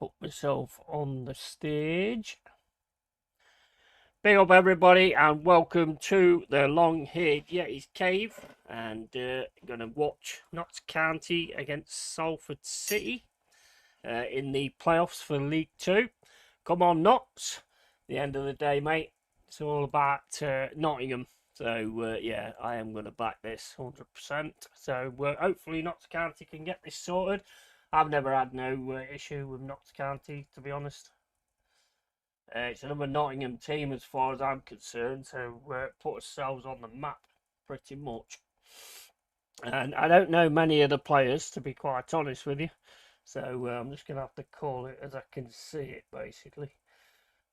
put myself on the stage. Big up everybody and welcome to the Long-Haired Yeti's Cave, and gonna watch Notts County against Salford City in the playoffs for League 2. Come on Notts, the end of the day mate, it's all about Nottingham, so yeah, I am going to back this 100%, so hopefully Notts County can get this sorted. I've never had no issue with Notts County, to be honest. It's another Nottingham team as far as I'm concerned, so put ourselves on the map pretty much. And I don't know many of the players, to be quite honest with you, so I'm just going to have to call it as I can see it, basically.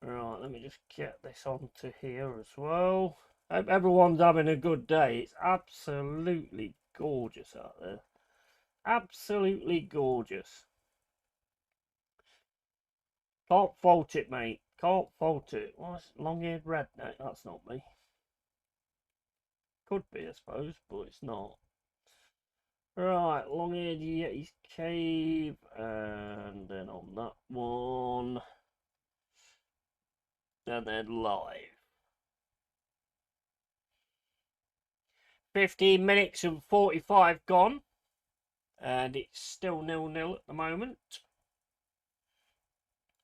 Right, let me just get this onto here as well. Hope everyone's having a good day. It's absolutely gorgeous out there. Absolutely gorgeous. Can't fault it, mate. Can't fault it. What's long-haired red? No, that's not me. Could be, I suppose, but it's not. Right, long-haired Yeti's Cave, and then on that one, and then live. 15 minutes and 45 gone, and it's still 0-0 at the moment.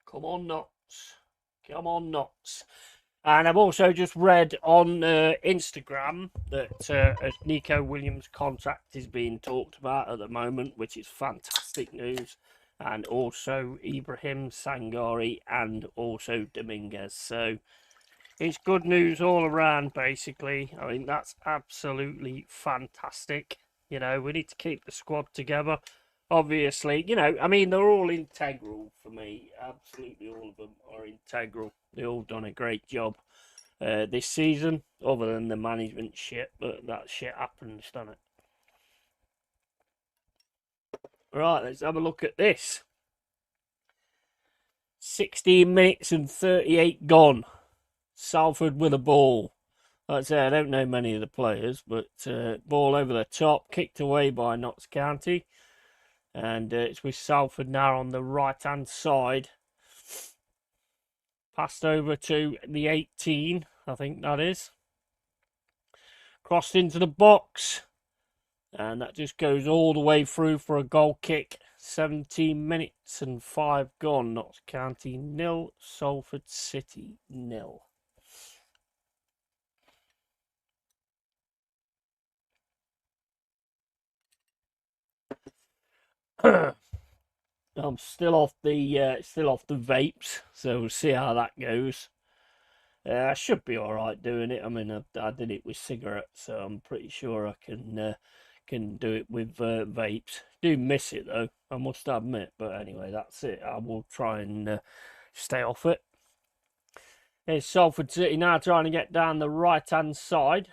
Come on, Notts. Come on, Notts. And I've also just read on Instagram that Nico Williams' contract is being talked about at the moment, which is fantastic news. And also Ibrahim Sangari and also Dominguez. So it's good news all around, basically. I mean, that's absolutely fantastic. You know, we need to keep the squad together. Obviously, you know, I mean, they're all integral for me. Absolutely all of them are integral. They've all done a great job this season, other than the management shit, but that shit happens, doesn't it? Right, let's have a look at this. 16 minutes and 38 gone. Salford with a ball. Like I say, I don't know many of the players, but ball over the top, kicked away by Notts County. And it's with Salford now on the right-hand side. Passed over to the 18, I think that is. Crossed into the box. And that just goes all the way through for a goal kick. 17 minutes and 5 gone. Notts County 0, Salford City 0. I'm still off the vapes, so we'll see how that goes. I should be all right doing it. I mean, I did it with cigarettes, so I'm pretty sure I can do it with vapes. Do miss it though, I must admit. But anyway, that's it. I will try and stay off it. There's Salford City now trying to get down the right-hand side,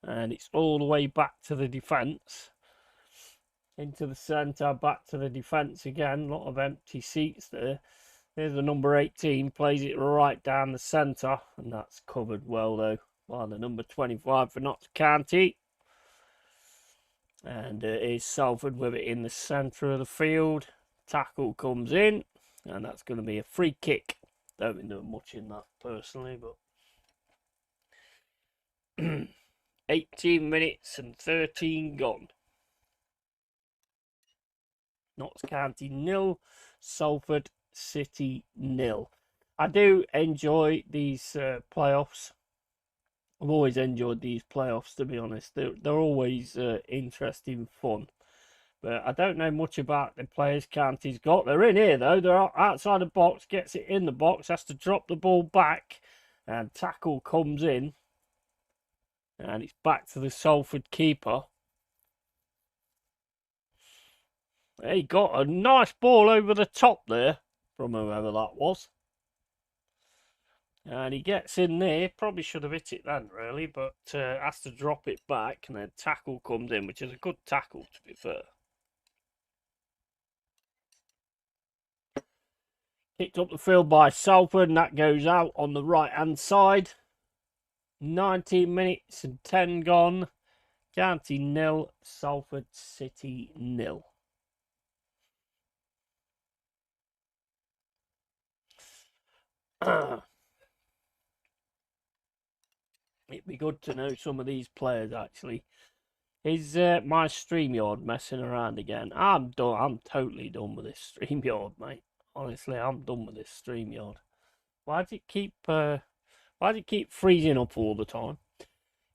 and it's all the way back to the defence. Into the centre, back to the defence again. A lot of empty seats there. There's the number 18, plays it right down the centre, and that's covered well though by the number 25 for Notts County. And here's Salford with it in the centre of the field. Tackle comes in, and that's going to be a free kick. Don't think there much in that personally, but 18 minutes and 13 gone. Notts County 0, Salford City 0. I do enjoy these playoffs. I've always enjoyed these playoffs, to be honest. They're always interesting fun. But I don't know much about the players County's got. They're in here, though. They're outside the box, gets it in the box, has to drop the ball back, and tackle comes in. And it's back to the Salford keeper. He got a nice ball over the top there from whoever that was. And he gets in there. Probably should have hit it then, really, but has to drop it back, and then tackle comes in, which is a good tackle, to be fair. Kicked up the field by Salford, and that goes out on the right-hand side. 19 minutes and 10 gone. County 0, Salford City 0. It'd be good to know some of these players actually. Is my StreamYard messing around again? I'm done. I'm totally done with this StreamYard, mate. Honestly, I'm done with this StreamYard. Why does it keep freezing up all the time?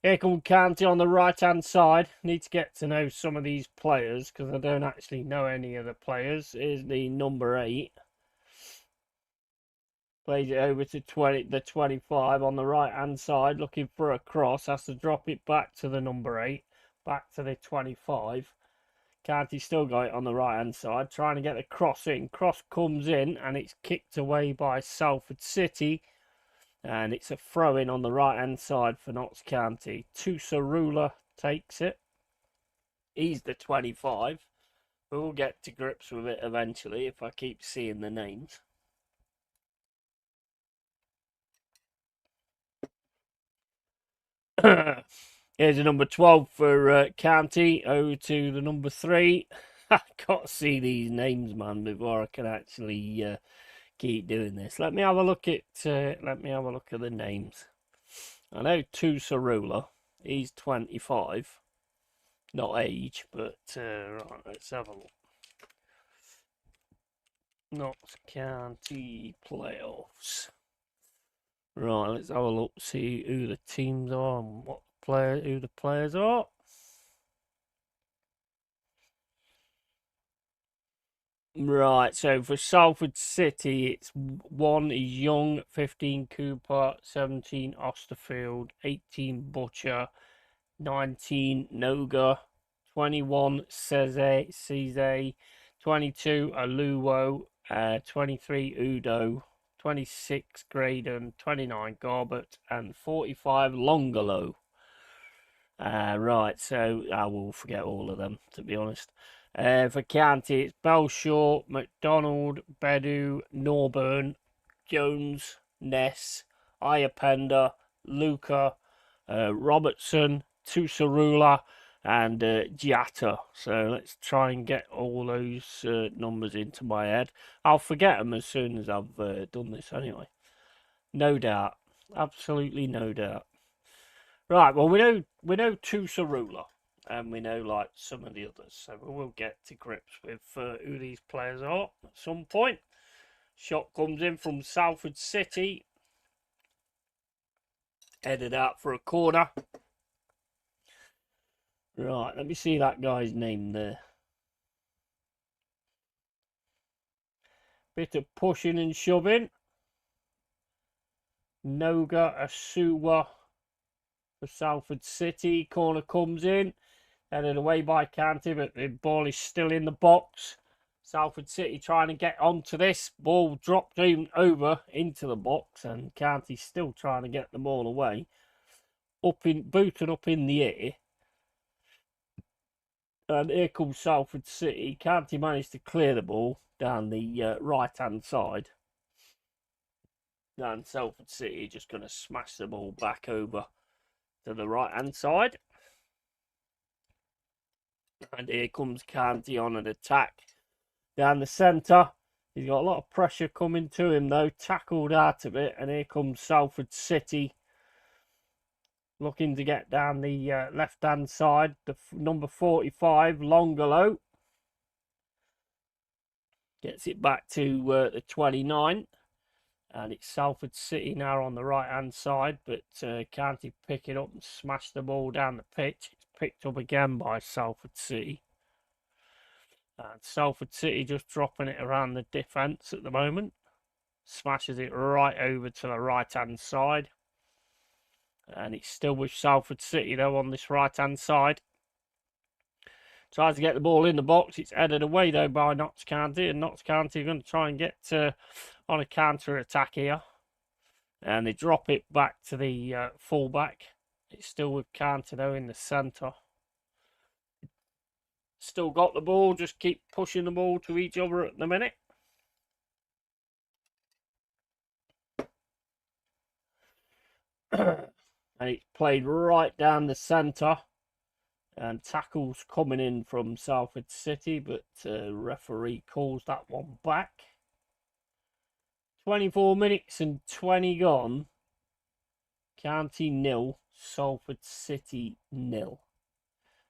Here comes Canty on the right hand side. Need to get to know some of these players because I don't actually know any of the players. Here's the number 8. Plays it over to the 25 on the right hand side, looking for a cross. Has to drop it back to the number 8, back to the 25. Canty still got it on the right hand side, trying to get the cross in. Cross comes in and it's kicked away by Salford City. And it's a throw in on the right hand side for Notts County. Tusarula takes it. He's the 25. We'll get to grips with it eventually if I keep seeing the names. Here's a number 12 for County. Over to the number 3. I got to see these names, man, before I can actually keep doing this. Let me have a look at the names. I know Tusarula. He's 25. Not age, but right, let's have a look. Notts County playoffs. Right, let's have a look, see who the teams are and who the players are. Right, so for Salford City, it's 1 is Young, 15 Cooper, 17 Osterfield, 18 Butcher, 19 Noga, 21 Ceze, 22 Aluwo, 23 Udo, 26 Graydon, 29 Garbett, and 45 Longolo. Right, so I will forget all of them, to be honest. For County, it's Belshaw, McDonald, Bedu, Norburn, Jones, Ness, Iapenda, Luca, Robertson, Tusarula, and Giatta. So let's try and get all those numbers into my head. I'll forget them as soon as I've done this anyway. No doubt. Absolutely no doubt. Right, well, we know Tusarula, and we know like some of the others, so we'll get to grips with who these players are at some point. Shot comes in from Salford City, headed out for a corner. Right, let me see that guy's name there. Bit of pushing and shoving. Noga Asuwa for Salford City. Corner comes in. Headed away by Canty, but the ball is still in the box. Salford City trying to get onto this. Ball dropped over into the box, and Canty still trying to get the ball away. Booted up in the air. And here comes Salford City. Canty managed to clear the ball down the right-hand side. And Salford City just going to smash the ball back over to the right-hand side. And here comes Canty on an attack down the centre. He's got a lot of pressure coming to him, though. Tackled out of it. And here comes Salford City. Looking to get down the left-hand side. The number 45, Longolo. Gets it back to the 29. And it's Salford City now on the right-hand side. But can't he pick it up and smash the ball down the pitch? It's picked up again by Salford City. And Salford City just dropping it around the defence at the moment. Smashes it right over to the right-hand side. And it's still with Salford City, though, on this right-hand side. Tries to get the ball in the box. It's headed away, though, by Notts County. And Notts County are going to try and get on a counter-attack here. And they drop it back to the full-back. It's still with County, though, in the centre. Still got the ball. Just keep pushing the ball to each other at the minute. And it's played right down the centre. And tackles coming in from Salford City, but referee calls that one back 24 minutes and 20 gone. County 0, Salford City 0.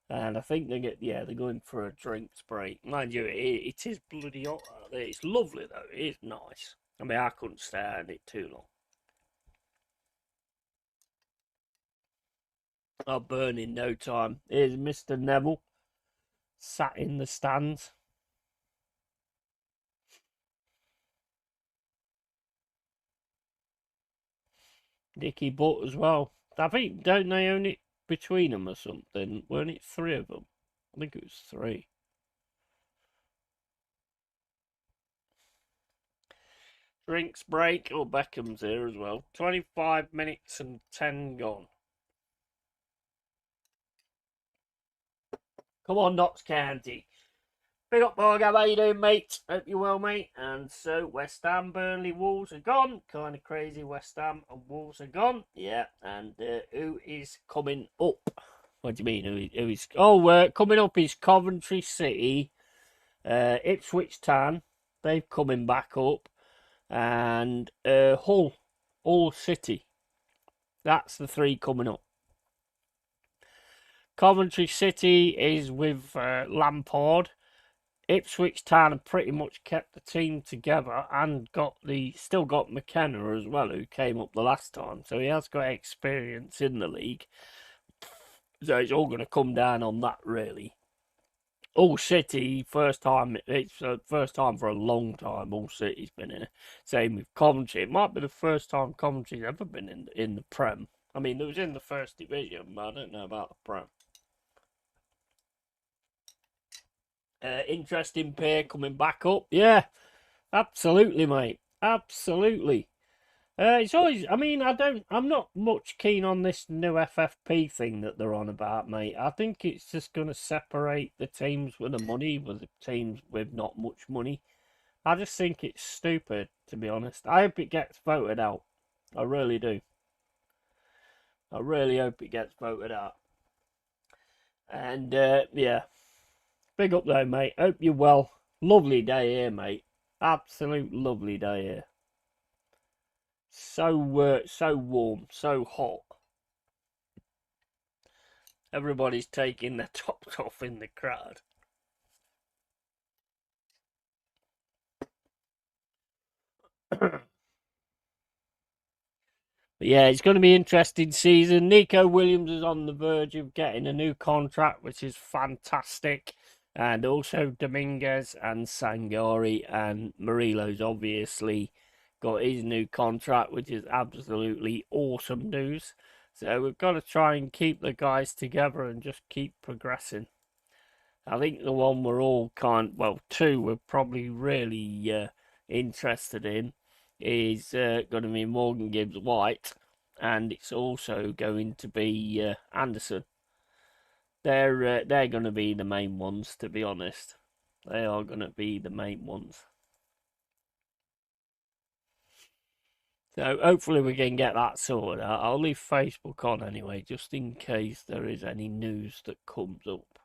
And I think they're going for a drinks break. Mind you, it is bloody hot out there. It's lovely though. It is nice. I mean, I couldn't stand it too long. I'll burn in no time. Here's Mr. Neville, sat in the stands. Dickie Butt as well. I think, don't they own it between them or something? Weren't it 3 of them? I think it was 3. Drinks break. Oh, Beckham's here as well. 25 minutes and 10 gone. Come on, Notts County. Big up, Morgan. How you doing, mate? Hope you're well, mate. And so, West Ham, Burnley, Wolves are gone. Kind of crazy. West Ham and Wolves are gone. Yeah, and who is coming up? What do you mean? Who is? Oh, coming up is Coventry City, Ipswich Town. They're coming back up, and Hull City. That's the 3 coming up. Coventry City is with Lampard. Ipswich Town have pretty much kept the team together and still got McKenna as well, who came up the last time. So he has got experience in the league. So it's all going to come down on that, really. Hull City, first time. It's the first time for a long time. Hull City's been in it. Same with Coventry. It might be the first time Coventry's ever been in the Prem. I mean, it was in the first division, but I don't know about the Prem. Interesting pair coming back up. Yeah, absolutely, mate. Absolutely. It's always. I mean, I'm not much keen on this new FFP thing that they're on about, mate. I think it's just going to separate the teams with the money with the teams with not much money. I just think it's stupid, to be honest. I hope it gets voted out. I really do. I really hope it gets voted out. And yeah, big up though, mate. Hope you're well. Lovely day here, mate. Absolute lovely day here. So warm, so hot. Everybody's taking their tops off in the crowd. But yeah, it's going to be an interesting season. Nico Williams is on the verge of getting a new contract, which is fantastic. And also Dominguez and Sangari and Murilo's obviously got his new contract, which is absolutely awesome news. So we've got to try and keep the guys together and just keep progressing. I think the one we're all two we're probably really interested in is going to be Morgan Gibbs White, and it's also going to be Anderson. They're going to be the main ones, to be honest. They are going to be the main ones. So hopefully we can get that sorted out. I'll leave Facebook on anyway, just in case there is any news that comes up.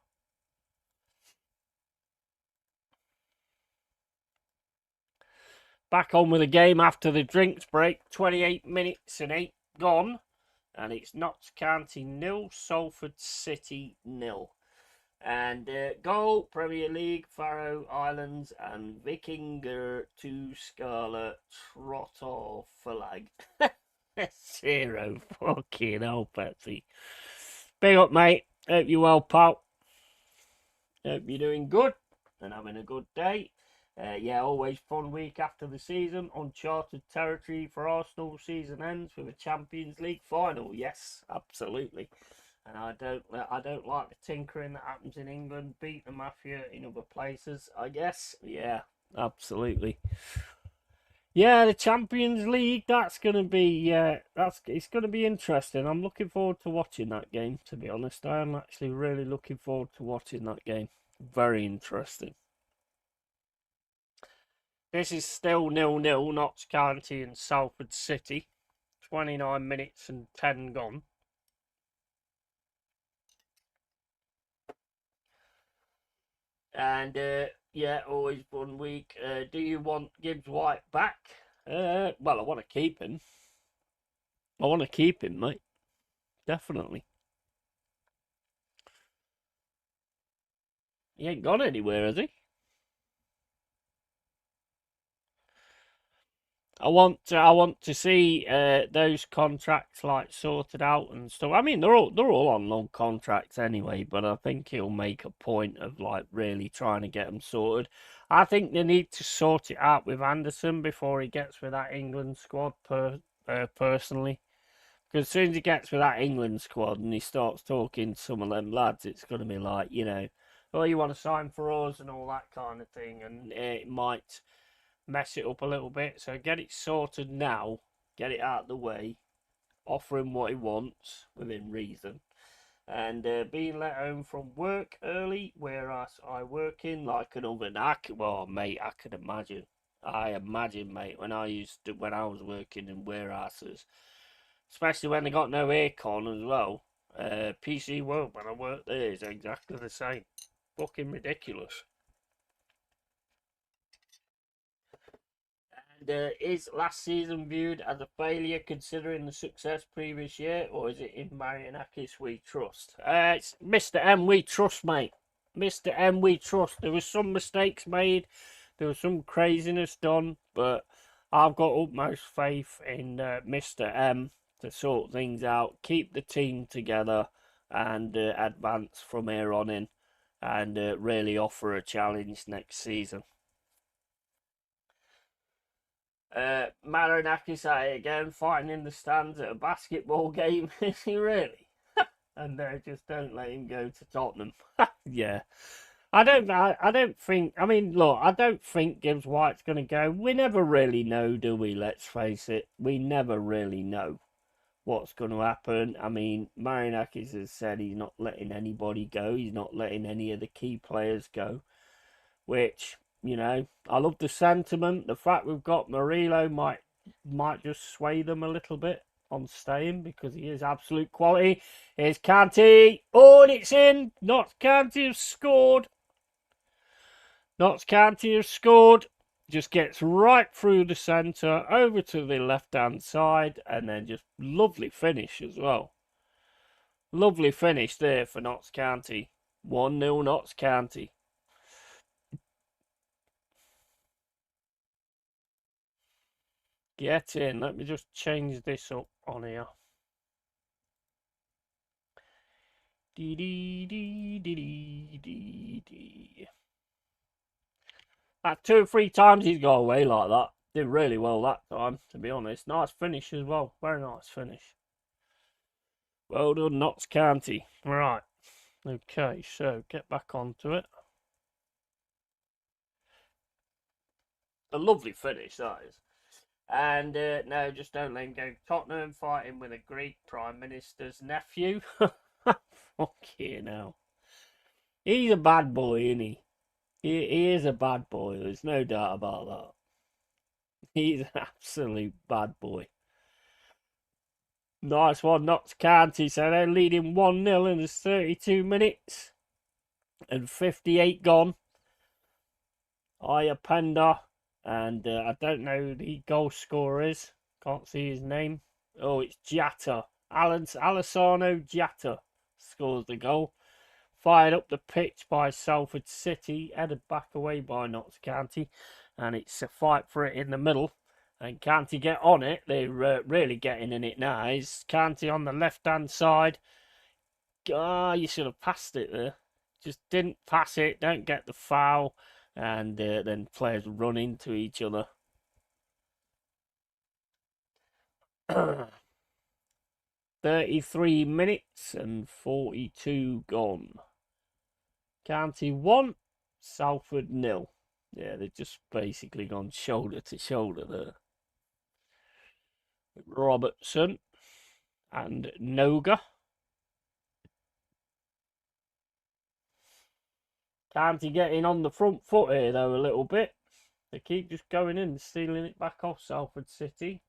Back on with the game after the drinks break. 28 minutes and 8 gone. And it's Notts County 0, Salford City 0. And goal, Premier League, Faroe Islands and Vikingur to Skala Trottor Flag. 0. Fucking hell, Pepsi. Big up, mate. Hope you're well, pal. Hope you're doing good and having a good day. Yeah, always fun week after the season. Uncharted territory for Arsenal. Season ends with a Champions League final. Yes, absolutely. And I don't like the tinkering that happens in England. Beat the mafia in other places, I guess. Yeah, absolutely. Yeah, the Champions League. That's gonna be it's gonna be interesting. I'm looking forward to watching that game. To be honest, I am actually really looking forward to watching that game. Very interesting. This is still 0-0, Notts County and Salford City. 29 minutes and 10 gone. And yeah, always fun week. Do you want Gibbs White back? Well, I want to keep him. I want to keep him, mate. Definitely. He ain't gone anywhere, has he? I want to see those contracts like sorted out and stuff. I mean, they're all on long contracts anyway, but I think he'll make a point of like really trying to get them sorted. I think they need to sort it out with Anderson before he gets with that England squad. Personally, because as soon as he gets with that England squad and he starts talking to some of them lads, it's going to be like, oh, you want to sign for us and all that kind of thing, and it might mess it up a little bit. So get it sorted now, get it out of the way, offer him what he wants within reason, and being let home from work early, whereas I work in like an oven. Well, mate, I can imagine. I imagine, mate, when I was working in warehouses, especially when they got no aircon as well. PC World when I worked there is exactly the same. Fucking ridiculous. And is last season viewed as a failure considering the success previous year, or is it in Marianakis we trust? It's Mr. M we trust, mate. Mr. M we trust. There was some mistakes made, there was some craziness done, but I've got utmost faith in Mr. M to sort things out, keep the team together, and advance from here on in, and really offer a challenge next season. Marinakis at it again, fighting in the stands at a basketball game. Is he really? And they just don't let him go to Tottenham. Yeah. I don't think. I mean, look, I don't think Gibbs White's going to go. We never really know, do we? Let's face it. We never really know what's going to happen. I mean, Marinakis has said he's not letting anybody go. He's not letting any of the key players go, which, I love the sentiment. The fact we've got Murillo might just sway them a little bit on staying because he is absolute quality. Here's Kanté. Oh, and it's in. Notts County have scored. Notts County have scored. Just gets right through the centre, over to the left-hand side, and then just lovely finish as well. Lovely finish there for Notts County. 1-0 Notts County. Get in. Let me just change this up on here. Dee dee dee dee dee dee dee. That 2 or 3 times he's got away like that. Did really well that time, to be honest. Nice finish as well. Very nice finish. Well done, Notts County. Right. Okay, so get back onto it. A lovely finish, that is. And no, just don't let him go. Tottenham fighting with a Greek Prime Minister's nephew. Fuck you now. He's a bad boy, isn't he? He is a bad boy. There's no doubt about that. He's an absolute bad boy. Nice one, Notts County. So they're leading 1-0 in the 32 minutes. And 58 gone. Ayapenda. And I don't know who the goal scorer is. Can't see his name. Oh, it's Jatta. Alessandro Jatta scores the goal. Fired up the pitch by Salford City. Headed back away by Notts County. And it's a fight for it in the middle. And County get on it. They're really getting in it now. Is County on the left-hand side. You should have passed it there. Just didn't pass it. Don't get the foul. And then players run into each other. 33 minutes and 42 gone. County 1, Salford 0. Yeah, they've just basically gone shoulder to shoulder there. Robertson and Noga. County getting on the front foot here though a little bit. They keep just going in and stealing it back off Salford City.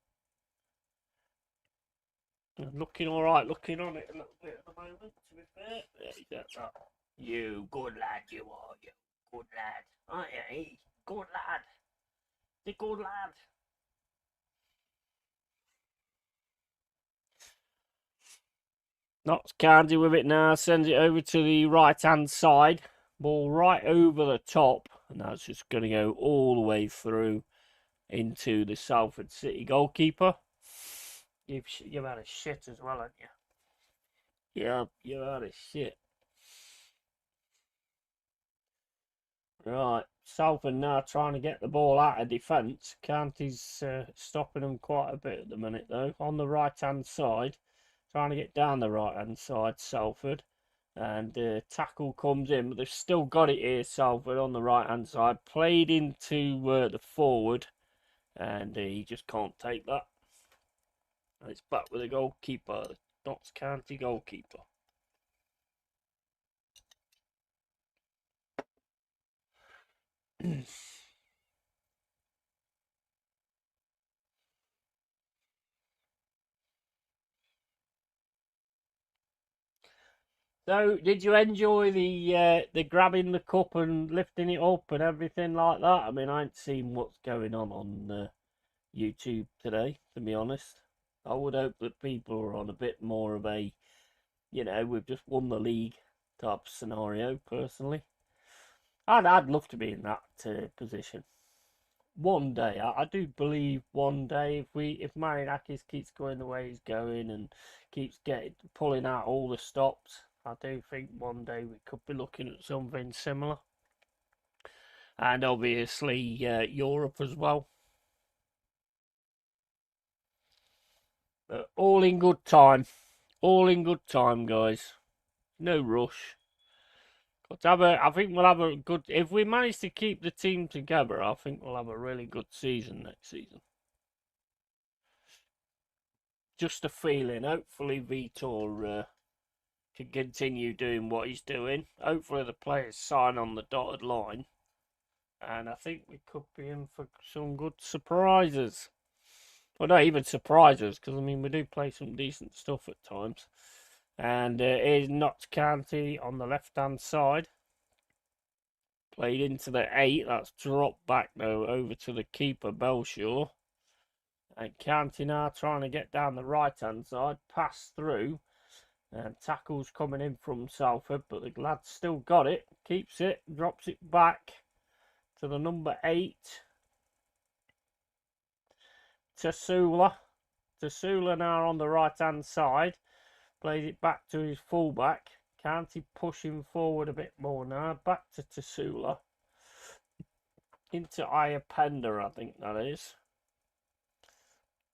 Looking alright, looking on it a little bit at the moment, to be fair. There you go. You good lad, you are, you good lad. Aren't you? Good lad. The good lad. Notts County with it now, sends it over to the right hand side. Ball right over the top, and that's just going to go all the way through into the Salford City goalkeeper. You've had a shit as well, haven't you? Yeah, you've had a shit. Right, Salford now trying to get the ball out of defence. County's stopping them quite a bit at the minute, though. On the right-hand side, trying to get down the right-hand side, Salford. And tackle comes in, but they've still got it here, Salford, on the right-hand side. Played into the forward, and he just can't take that. And it's back with the goalkeeper, the Notts County goalkeeper. So, did you enjoy the grabbing the cup and lifting it up and everything like that? I mean, I ain't seen what's going on YouTube today, to be honest. I would hope that people are on a bit more of a, we've just won the league type scenario. Personally, I'd love to be in that position. One day, I do believe one day if Mariakis keeps going the way he's going and keeps pulling out all the stops, I do think one day we could be looking at something similar. And obviously Europe as well. But all in good time. All in good time, guys. No rush. I think we'll have a good... If we manage to keep the team together, I think we'll have a really good season next season. Just a feeling. Hopefully Vitor can continue doing what he's doing. Hopefully the players sign on the dotted line. And I think we could be in for some good surprises. Well, not even surprises, because, I mean, we do play some decent stuff at times. And here's Notts County on the left-hand side. Played into the 8. That's dropped back, though, over to the keeper, Belshaw. And County now trying to get down the right-hand side. Pass through. And tackles coming in from Salford. But the lad's still got it. Keeps it. Drops it back to the number 8. Tasula. Tasula now on the right-hand side. Plays it back to his fullback. County pushing forward a bit more now. Back to Tasula. Into Iapenda, I think that is.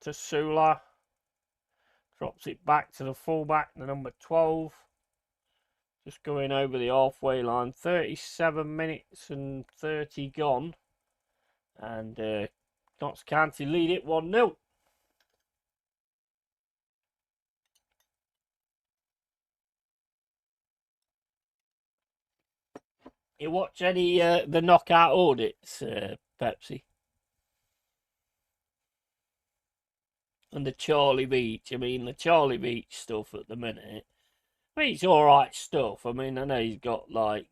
Tasula. Drops it back to the fullback, the number 12. Just going over the halfway line. 37 minutes and 30 gone. And Notts County lead it 1-0. You watch any the knockout audits, Pepsi? And the Charlie Beach. I mean, the Charlie Beach stuff at the minute. I mean, it's alright stuff. I mean, I know he's got, like,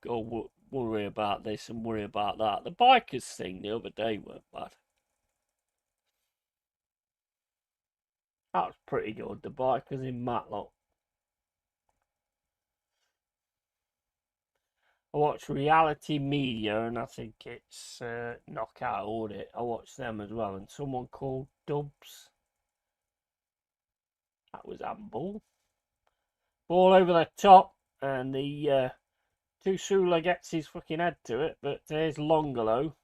go worry about this and worry about that. The bikers thing the other day weren't bad. That was pretty good. The bikers in Matlock. I watch Reality Media, and I think it's Knockout Audit. I watch them as well, and someone called Dubs. That was handball. Ball over the top, and the Tusula gets his fucking head to it, but there's Longolo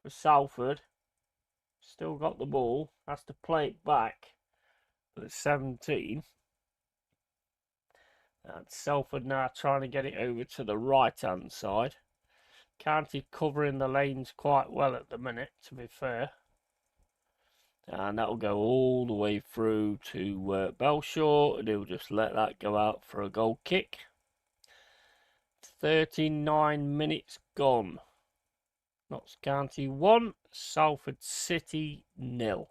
for Salford. Still got the ball. Has to play it back for the 17. And Salford now trying to get it over to the right-hand side. County covering the lanes quite well at the minute, to be fair. And that'll go all the way through to Belshaw, and he'll just let that go out for a goal kick. 39 minutes gone. Notts County 1, Salford City 0.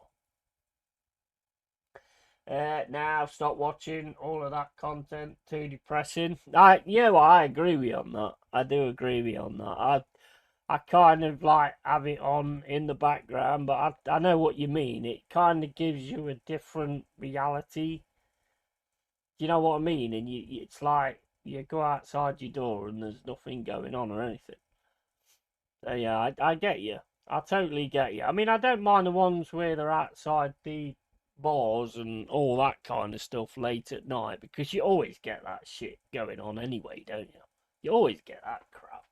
Now stop watching all of that content. Too depressing. I agree with you on that. I do agree with you on that. I kind of like have it on in the background, but I know what you mean. It kind of gives you a different reality Do you know what I mean? And it's like you go outside your door and there's nothing going on or anything. So yeah, I get you. I totally get you. I mean, I don't mind the ones where they're outside the bars and all that kind of stuff late at night because you always get that shit going on anyway, don't you? You always get that crap.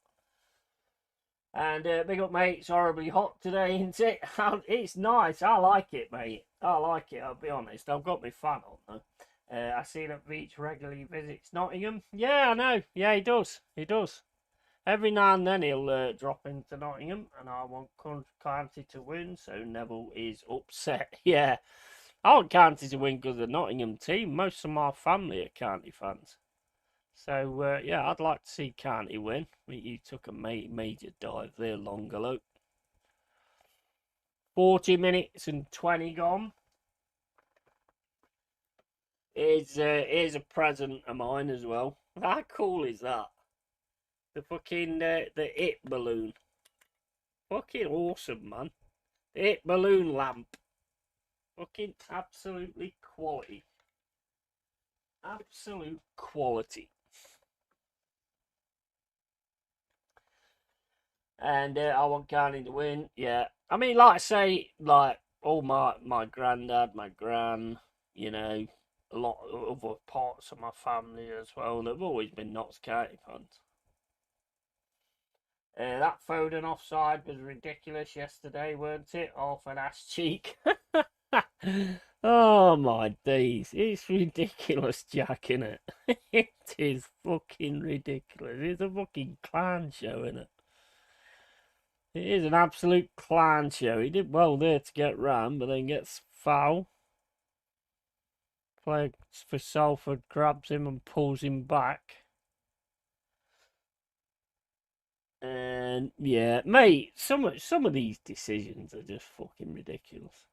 And big up, mate. It's horribly hot today, isn't it? It's nice. I like it, mate. I like it. I'll be honest. I've got my fan on though. I see that Beach regularly visits Nottingham. Yeah, I know. Yeah, he does. He does. Every now and then he'll drop into Nottingham, and I want County to win, so Neville is upset. Yeah, I want County to win because of the Nottingham team. Most of my family are County fans. So, yeah, I'd like to see County win. You took a major dive there, Longalo. 40 minutes and 20 gone. Here's a present of mine as well. How cool is that? The fucking, the it balloon. Fucking awesome, man. The it balloon lamp. Fucking absolutely quality. Absolute quality. And I want County to win. Yeah, I mean, like I say, like all my granddad, my gran, you know, a lot of other parts of my family as well. They've always been Notts County fans. That Foden offside was ridiculous yesterday, weren't it? Half an ass cheek. Oh my days, it's ridiculous, Jack, innit? It is fucking ridiculous. It's a fucking clown show, innit? It is an absolute clown show. He did well there to get ran, but then gets foul. Player for Salford grabs him and pulls him back. And yeah, mate, some of these decisions are just fucking ridiculous.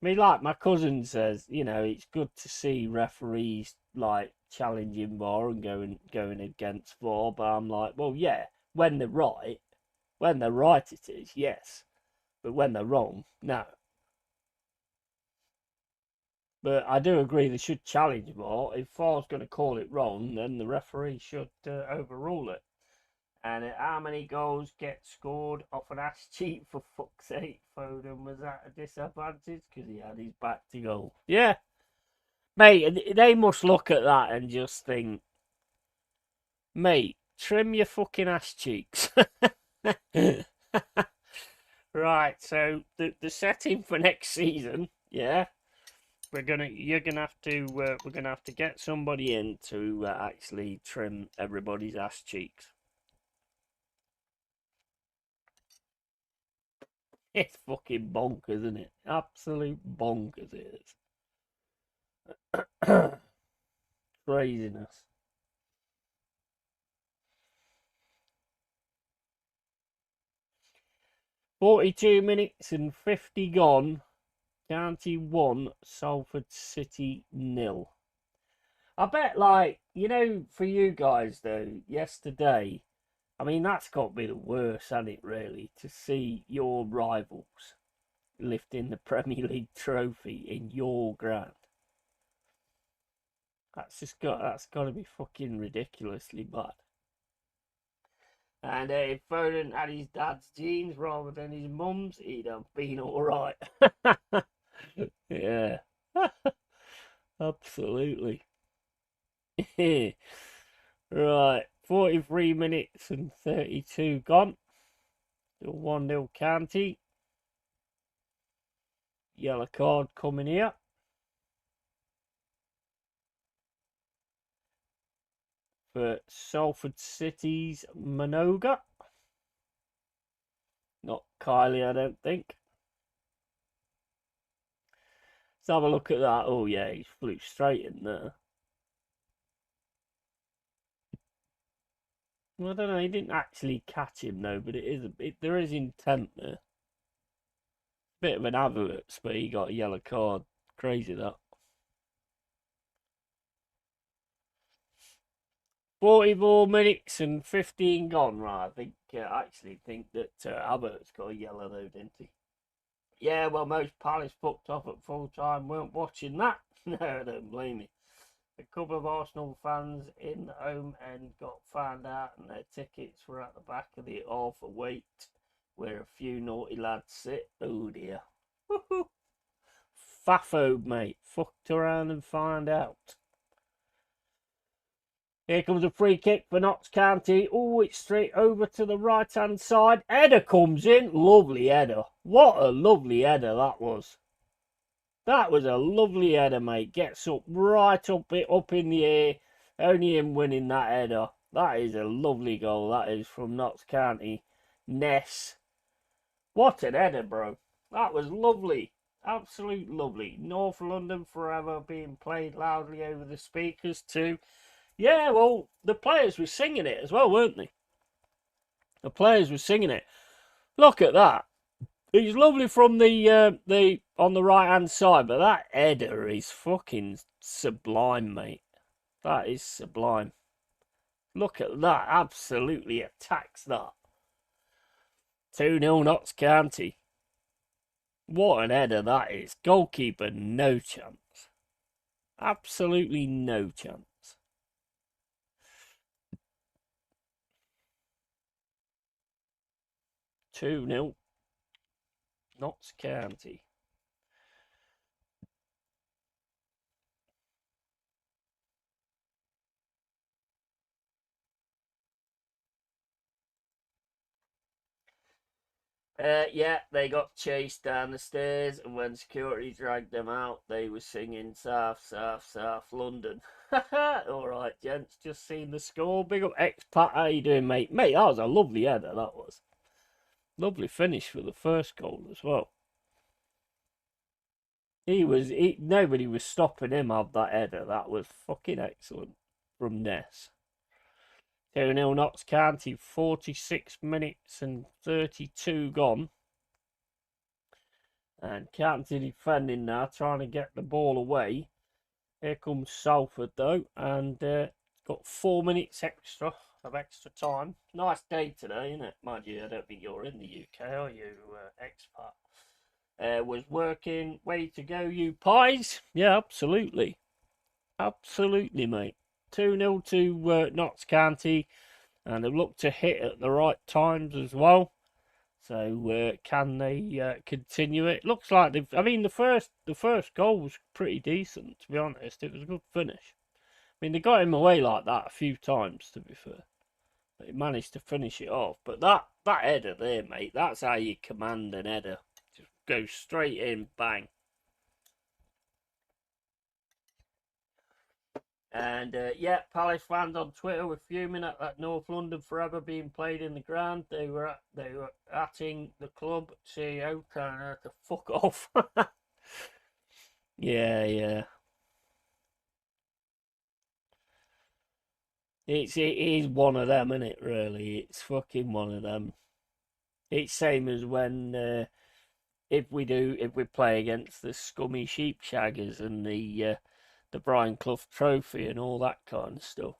I mean, like my cousin says, you know, it's good to see referees like challenging VAR and going against VAR, but I'm like, well, yeah, when they're right. When they're right, it is, yes. But when they're wrong, no. But I do agree they should challenge VAR. If VAR's going to call it wrong, then the referee should overrule it. And how many goals get scored off an ass cheat, for fuck's sake? Foden was at a disadvantage because he had his back to goal. Yeah, mate, they must look at that and just think, mate, trim your fucking ass cheeks. Right, so the setting for next season, yeah, we're gonna have to get somebody in to actually trim everybody's ass cheeks. It's fucking bonkers, isn't it? Absolute bonkers it is. Craziness. 42 minutes and 50 gone. County 1, Salford City 0. I bet, like, you know, for you guys, though, yesterday, I mean, that's got to be the worst, hasn't it, really, to see your rivals lifting the Premier League trophy in your ground. That's got to be fucking ridiculously bad. And if Foden had his dad's genes rather than his mum's, he'd have been all right. Yeah, absolutely. Right, 43 minutes and 32 gone. Still 1-0 County. Yellow card coming here. For Salford City's Manoga. Not Kylie, I don't think. Let's have a look at that. Oh, yeah, he flew straight in there. Well, I don't know, he didn't actually catch him, though, but there is intent there. Bit of an avarice, but he got a yellow card. Crazy, that. 44 minutes and 15 gone, right? I actually think that Albert's got a yellow, though, didn't he? Yeah, well, most Palace fucked off at full time weren't watching that. No, I don't blame you. A couple of Arsenal fans in the home end got found out and their tickets were at the back of the half await where a few naughty lads sit. Oh dear. Faffo, mate. Fucked around and find out. Here comes a free kick for Notts County. Oh, it's straight over to the right-hand side. Header comes in. Lovely header. What a lovely header that was. That was a lovely header, mate. Gets up right up in the air. Only him winning that header. That is a lovely goal. That is from Notts County. Ness. What an header, bro. That was lovely. Absolute lovely. North London forever being played loudly over the speakers too. Yeah, well, the players were singing it as well, weren't they? The players were singing it. Look at that. It's lovely from the on the right hand side, but that header is fucking sublime, mate. That is sublime. Look at that. Absolutely attacks that. 2-0 Notts County. What an header that is. Goalkeeper, no chance. Absolutely no chance. 2-0 Notts County. Yeah, they got chased down the stairs, and when security dragged them out, they were singing South, South, South London. Alright, gents, just seen the score. Big up Expat, how you doing, mate? Mate, that was a lovely header, that was. Lovely finish for the first goal as well. Nobody was stopping him of that header. That was fucking excellent from Ness. 2-0 Notts County, 46 minutes and 32 gone. And County defending now, trying to get the ball away. Here comes Salford though, and got 4 minutes extra of extra time. Nice day today, isn't it? Mind you, I don't think you're in the UK, are you, expat? Was working. Way to go, you pies. Yeah, absolutely. Absolutely, mate. 2-0 to Notts County, and they've looked to hit at the right times as well. So can they continue it? Looks like they've. I mean, the first goal was pretty decent, to be honest. It was a good finish. I mean, they got him away like that a few times, to be fair. They managed to finish it off. But that header there, mate, that's how you command an header. Just go straight in, bang. And yeah, Palace fans on Twitter were fuming at that North London forever being played in the ground. They were atting the club CEO telling her to fuck off. Yeah. It is one of them, isn't it? Really, it's fucking one of them. It's same as when if we play against the scummy sheep shaggers and the Brian Clough Trophy and all that kind of stuff.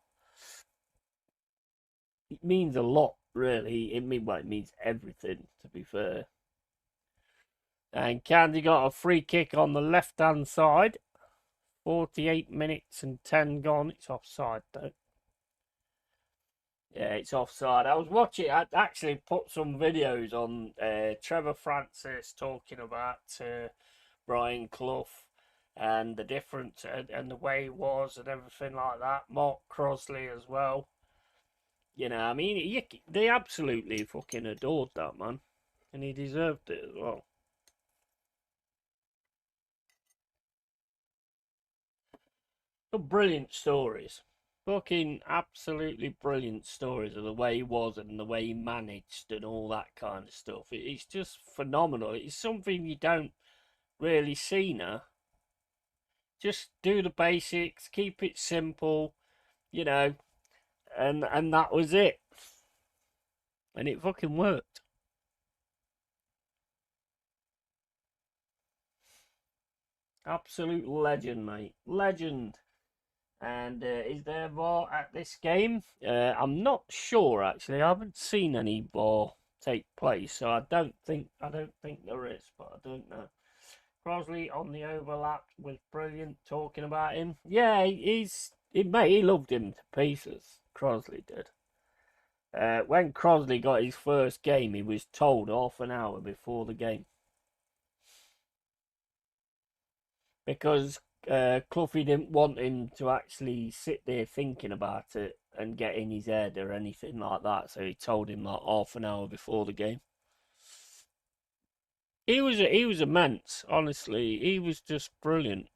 It means a lot, really. It means everything, to be fair. And Candy got a free kick on the left-hand side. 48 minutes and 10 gone. It's offside, though. Yeah, it's offside. I was watching. I actually put some videos on Trevor Francis talking about Brian Clough and the difference and the way he was and everything like that. Mark Crosley as well. You know, I mean, they absolutely fucking adored that man, and he deserved it as well. Some brilliant stories. Fucking absolutely brilliant stories of the way he was and the way he managed and all that kind of stuff. It's just phenomenal. It's something you don't really see now. Just do the basics, keep it simple, you know, and that was it. And it fucking worked. Absolute legend, mate. Legend. And is there VAR at this game? I'm not sure actually. I haven't seen any VAR take place, so I don't think there is, but I don't know. Crosley on the overlap was brilliant, talking about him. Yeah, mate, he loved him to pieces. Crosley did. When Crosley got his first game, he was told half an hour before the game because Cloughie didn't want him to actually sit there thinking about it and get in his head or anything like that. So he told him like half an hour before the game. He was immense, honestly. He was just brilliant.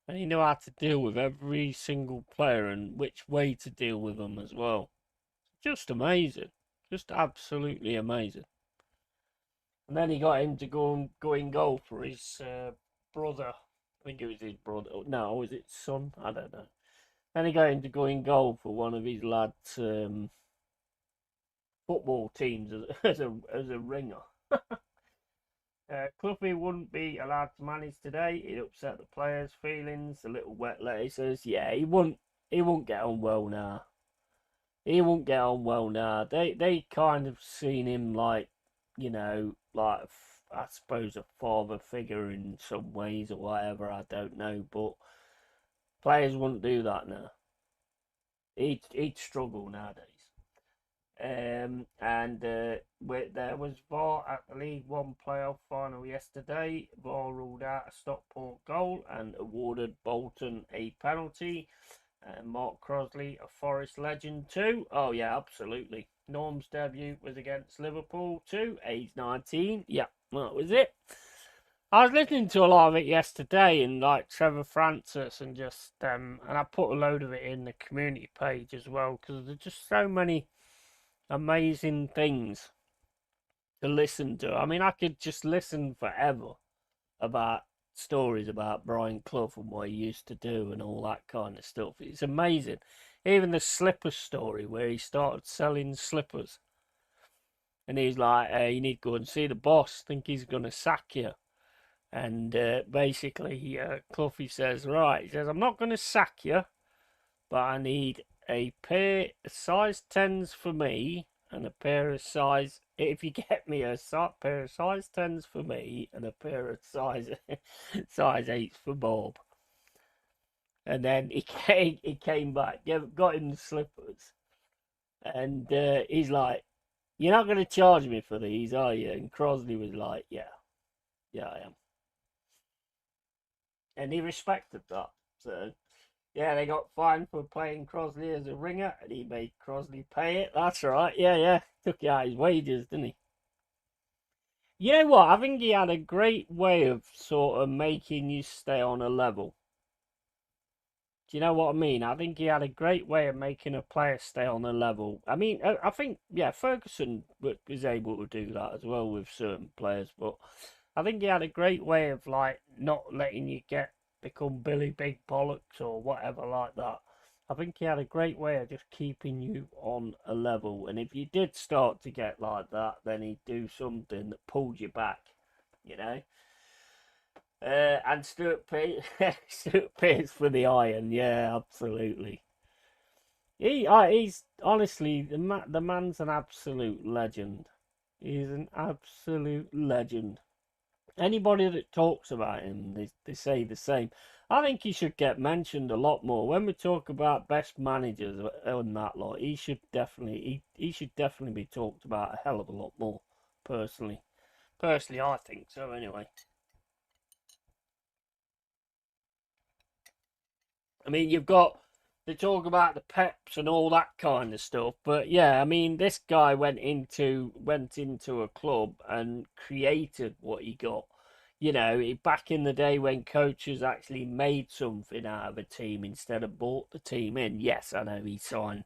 And he knew how to deal with every single player and which way to deal with them as well. Just amazing. Just absolutely amazing. And then he got him to go in goal for his brother. I think it was his brother. No, was it son? I don't know. Then he got him to go in goal for one of his lads' football teams as a ringer. Cloughie wouldn't be allowed to manage today. It upset the players' feelings. A little wet letter says, "Yeah, he won't get on well now. He won't get on well now." They kind of seen him like, like I suppose a father figure in some ways or whatever. I don't know, but players wouldn't do that now. He'd struggle nowadays. And there was VAR at the League One playoff final yesterday. VAR ruled out a Stockport goal and awarded Bolton a penalty. And Mark Crosley, a Forest legend too. Oh yeah, absolutely. Norm's debut was against Liverpool too, age 19. Yeah, that was it. I was listening to a lot of it yesterday, and like Trevor Francis, and just and I put a load of it in the community page as well because there's just so many amazing things to listen to. I mean, I could just listen forever about stories about Brian Clough and what he used to do and all that kind of stuff. It's amazing. Even the slippers story where he started selling slippers. And he's like, you need to go and see the boss. Think he's going to sack you. And basically, Cloughie says, right, he says, I'm not going to sack you, but I need a pair of size 10s for me and a pair of size, if you get me a pair of size 10s for me and a pair of size 8s for Bob. And then he came back, got him the slippers, and he's like, "You're not going to charge me for these, are you?" And Crosley was like, "Yeah, yeah, I am," and he respected that. So yeah, they got fined for playing Crosley as a ringer, and he made Crosley pay it. That's right. Yeah, yeah. Took out his wages, didn't he? You know what? I think he had a great way of sort of making you stay on a level. Do you know what I mean? I think he had a great way of making a player stay on a level. I mean, I think, yeah, Ferguson was able to do that as well with certain players, but I think he had a great way of, like, not letting you become Billy Big Bollocks or whatever like that. I think he had a great way of just keeping you on a level. And if you did start to get like that, then he'd do something that pulled you back, you know? And Stuart Pearce, Stuart Pearce for the iron. Yeah, absolutely. He's honestly the man's an absolute legend. He's an absolute legend. Anybody that talks about him, they say the same. I think he should get mentioned a lot more when we talk about best managers and that lot. He should definitely be talked about a hell of a lot more. Personally, I think so. Anyway. I mean, you've got they talk about the peps and all that kind of stuff, but yeah, I mean, this guy went into a club and created what he got. Back in the day when coaches actually made something out of a team instead of bought the team in. Yes, I know he signed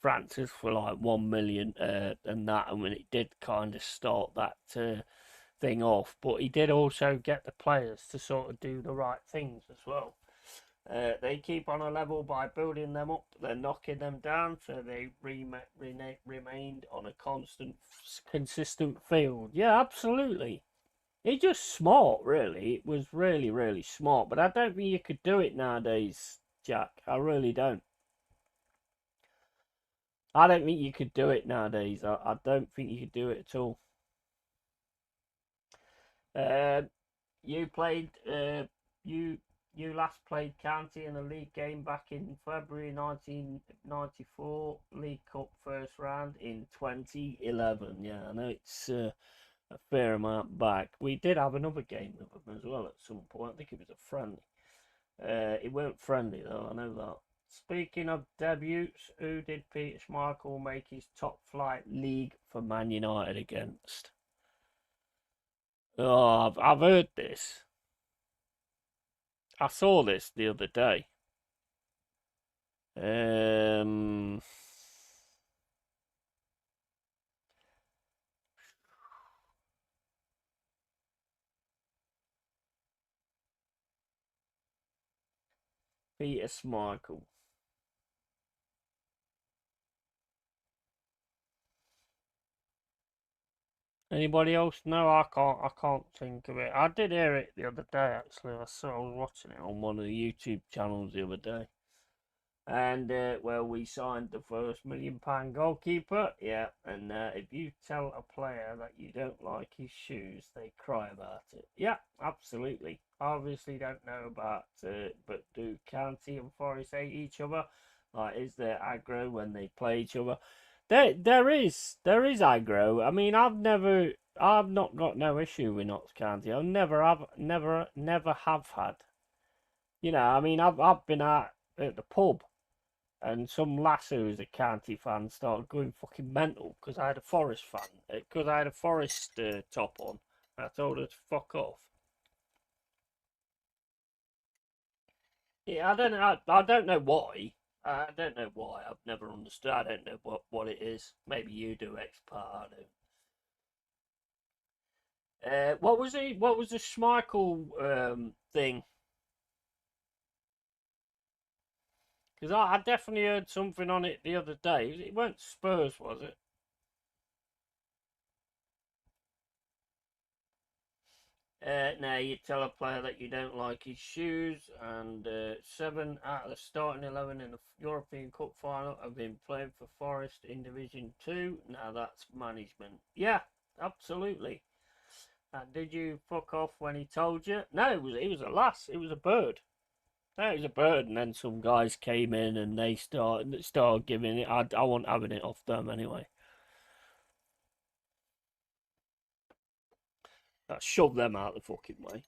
Francis for like 1 million and that, and when it did kind of start that thing off, but he did also get the players to sort of do the right things as well. They keep on a level by building them up, then knocking them down, so they remained on a consistent field. Yeah, absolutely. It's just smart, really. It was really, really smart, but I don't think you could do it nowadays, Jack. I really don't. I don't think you could do it nowadays. I don't think you could do it at all. You played you you last played County in a league game back in February 1994, League Cup first round in 2011. Yeah, I know it's a fair amount back. We did have another game with them as well at some point. I think it was a friendly. It weren't friendly though, I know that. Speaking of debuts, who did Peter Schmeichel make his top flight league for Man United against? Oh, I've heard this. I saw this the other day. Um, Peter Schmeichel. Anybody else? No, I can't. I can't think of it. I did hear it the other day. Actually, I was watching it on one of the YouTube channels the other day. And well, we signed the first £1 million goalkeeper. Yeah, and if you tell a player that you don't like his shoes, they cry about it. Yeah, absolutely. Obviously, don't know about, but do County and Forest hate each other? Like, is there aggro when they play each other? There is aggro. I mean, I've not got no issue with Notts County. Never have had. You know, I mean, I've been at the pub and some lass who was a County fan started going fucking mental because I had a Forest fan, because I had a Forest top on. I told her to fuck off. Yeah, I don't know why. I don't know why. I've never understood. I don't know what it is. Maybe you do, expert. I don't. What was he? What was the Schmeichel thing? Because I definitely heard something on it the other day. It weren't Spurs, was it? Now you tell a player that you don't like his shoes, and 7 out of the starting 11 in the European Cup final have been playing for Forest in Division 2. Now that's management. Yeah, absolutely. And did you fuck off when he told you? No, it was a lass. It was a bird. No, it was a bird, and then some guys came in and they started giving it. I wasn't having it off them anyway. I shoved them out the fucking way.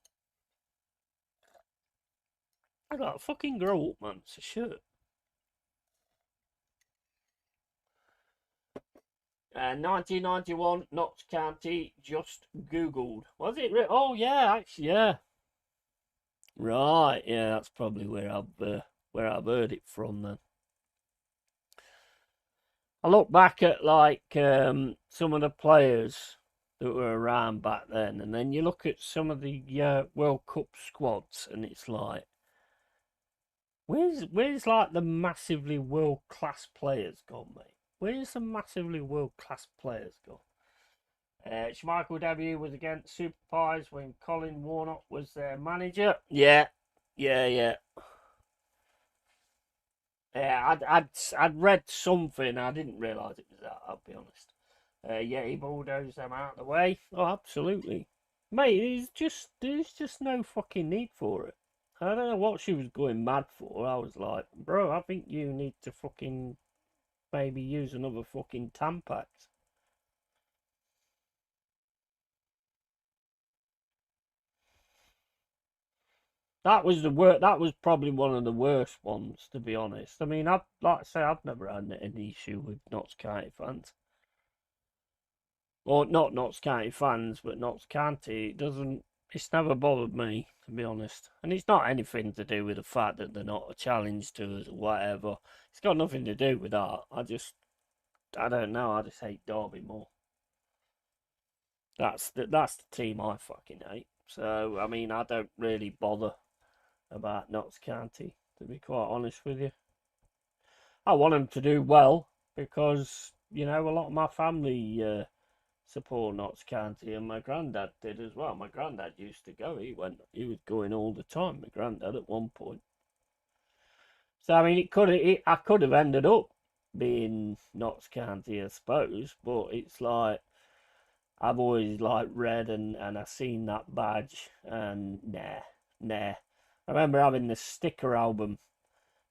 I got fucking grow up, man. It's a shirt. 1991, Notts County. Just googled. Was it? Oh yeah, actually, yeah. Right, yeah. That's probably where I've heard it from. Then I look back at like some of the players that were around back then, and then you look at some of the World Cup squads, and it's like, where's like the massively world class players gone, mate? Where's the massively world class players gone? Schmeichel debut was against Super Pies when Colin Warnock was their manager. Yeah, yeah, yeah. Yeah, I'd read something. I didn't realise it was that. I'll be honest. Yeah, he bulldozed them out of the way. Oh, absolutely, mate. There's just no fucking need for it. I don't know what she was going mad for. I was like, bro, I think you need to fucking maybe use another fucking Tampax. That was the worst. That was probably one of the worst ones, to be honest. I mean, I've like I say, I've never had any issue with Notts County fans, or not Notts County fans, but Notts County. It doesn't. It's never bothered me, to be honest. And it's not anything to do with the fact that they're not a challenge to us or whatever. It's got nothing to do with that. I don't know. I just hate Derby more. That's the team I fucking hate. So I mean, I don't really bother about Notts County, to be quite honest with you. I want them to do well because a lot of my family support Notts County, and my granddad did as well. My granddad used to go. He was going all the time. My granddad at one point. So I mean, I could have ended up being Notts County, I suppose, but it's like I've always liked red, and I seen that badge, and nah. I remember having the sticker album,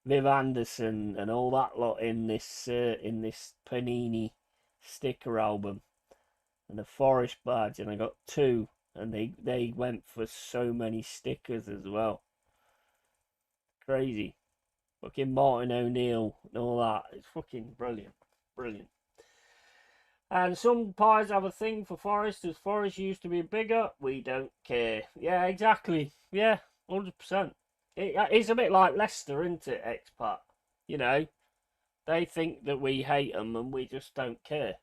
Viv Anderson and all that lot in this Panini sticker album, and the Forest badge, and I got two, and they went for so many stickers as well. Crazy. Fucking Martin O'Neill and all that. It's fucking brilliant. Brilliant. And some pies have a thing for Forest, as Forest used to be bigger. We don't care. Yeah, exactly. Yeah, 100%. It's a bit like Leicester, isn't it, expat? You know, they think that we hate them and we just don't care.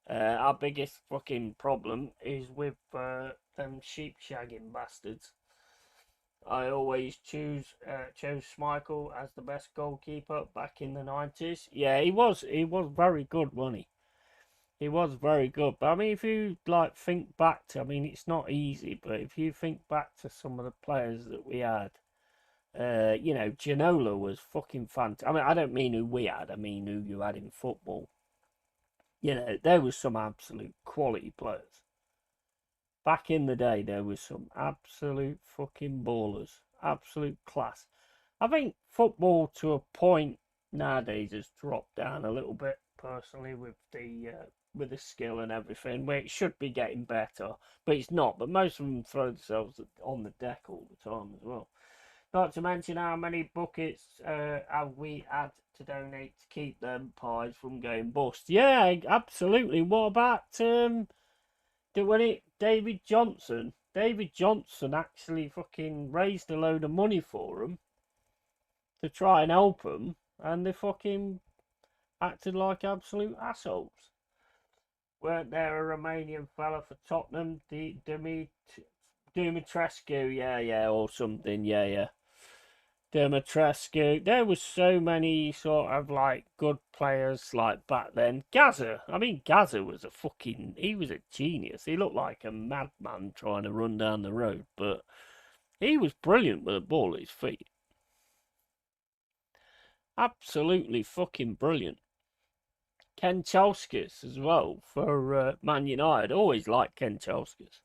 Our biggest fucking problem is with them sheep shagging bastards. I always chose Schmeichel as the best goalkeeper back in the 90s. Yeah, he was very good, wasn't he? He was very good. But I mean, if you like think back to, I mean, it's not easy, but if you think back to some of the players that we had, you know, Ginola was fucking fantastic. I mean, I don't mean who we had, I mean who you had in football. You know, there was some absolute quality players. Back in the day, there was some absolute fucking ballers. Absolute class. I think football to a point nowadays has dropped down a little bit, personally, with the skill and everything, where it should be getting better, but it's not. But most of them throw themselves on the deck all the time as well. Not to mention how many buckets have we had to donate to keep them pies from going bust. Yeah, absolutely. What about David Johnson? David Johnson actually fucking raised a load of money for them to try and help them, and they fucking acted like absolute assholes. Weren't there a Romanian fella for Tottenham, Dumitrescu? Yeah, or something. Yeah. Dumitrescu. There was so many sort of like good players like back then. Gaza. I mean, Gaza was he was a genius. He looked like a madman trying to run down the road, but he was brilliant with a ball at his feet. Absolutely fucking brilliant. Ken Chelskis as well for Man United. Always liked Ken Chelskis.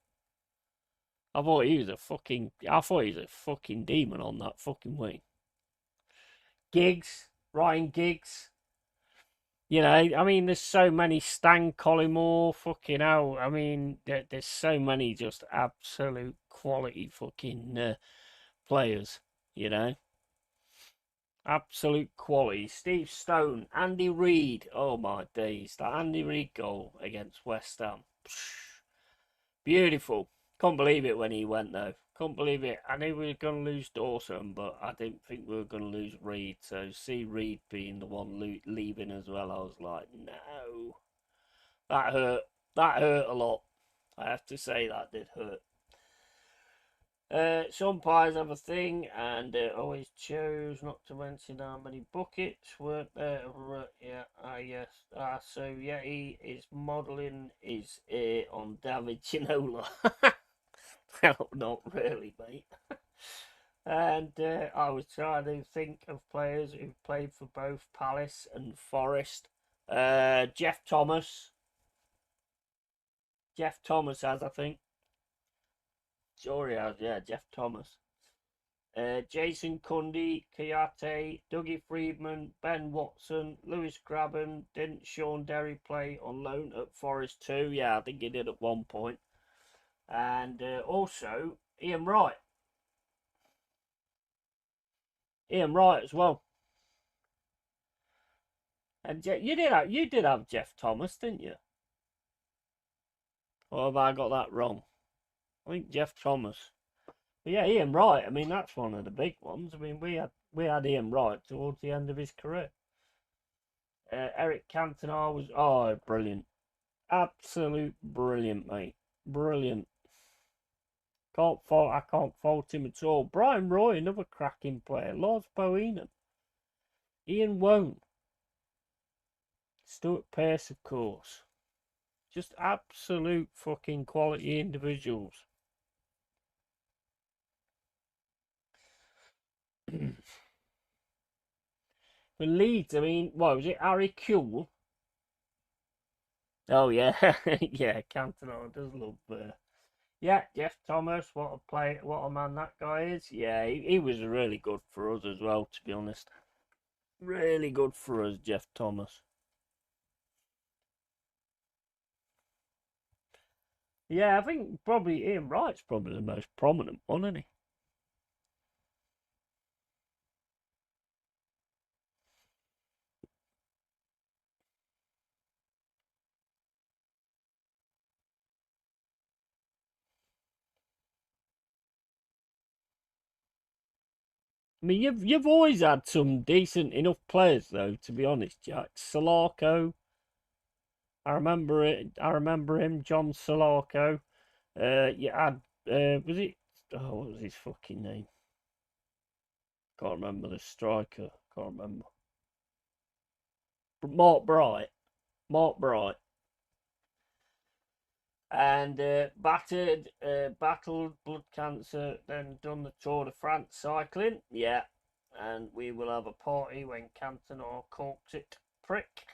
I thought he was a fucking demon on that fucking wing. Ryan Giggs. You know, I mean, there's so many Stan Collymore, fucking hell. I mean, there's so many just absolute quality fucking players, you know. Absolute quality. Steve Stone, Andy Reid. Oh my days, that Andy Reid goal against West Ham. Beautiful. Can't believe it when he went though. Can't believe it. I knew we were going to lose Dawson, but I didn't think we were going to lose Reid. So see Reid being the one leaving as well, I was like, no. That hurt. That hurt a lot. I have to say that did hurt. Some pies have a thing, and always chose not to mention how many buckets weren't there. Yeah, yes. So yeah, he is modelling his ear on David Ginola. Well, not really, mate. And I was trying to think of players who played for both Palace and Forest. Jeff Thomas. Jeff Thomas has, I think. Sure he has, yeah, Jeff Thomas. Jason Cundy, Kayate, Dougie Freedman, Ben Watson, Lewis Graben. Didn't Sean Derry play on loan at Forest too? Yeah, I think he did at one point. And also Ian Wright. Ian Wright as well. And you did have Jeff Thomas, didn't you? Or have I got that wrong? I think Jeff Thomas. But yeah, Ian Wright. I mean, that's one of the big ones. I mean, we had Ian Wright towards the end of his career. Eric Cantona was brilliant, absolute brilliant, mate, brilliant. I can't fault him at all. Brian Roy, another cracking player. Lars Bohinen, Ian Wone, Stuart Pearce, of course. Just absolute fucking quality individuals. For Leeds, I mean, what was it? Harry Kuehl. Oh yeah, yeah. Cantona does love. Yeah, Jeff Thomas. What a play! What a man that guy is. Yeah, he was really good for us as well. To be honest, really good for us, Jeff Thomas. Yeah, I think probably Ian Wright's probably the most prominent one, isn't he? I mean, you've always had some decent enough players though. To be honest, Jack Solarco. I remember it. I remember him, John Solarco. You had was it? Oh, what was his fucking name? Can't remember the striker. Can't remember. Mark Bright. Mark Bright. And battled blood cancer, then done the Tour de France cycling. Yeah, and we will have a party when Cantona corks it. Prick.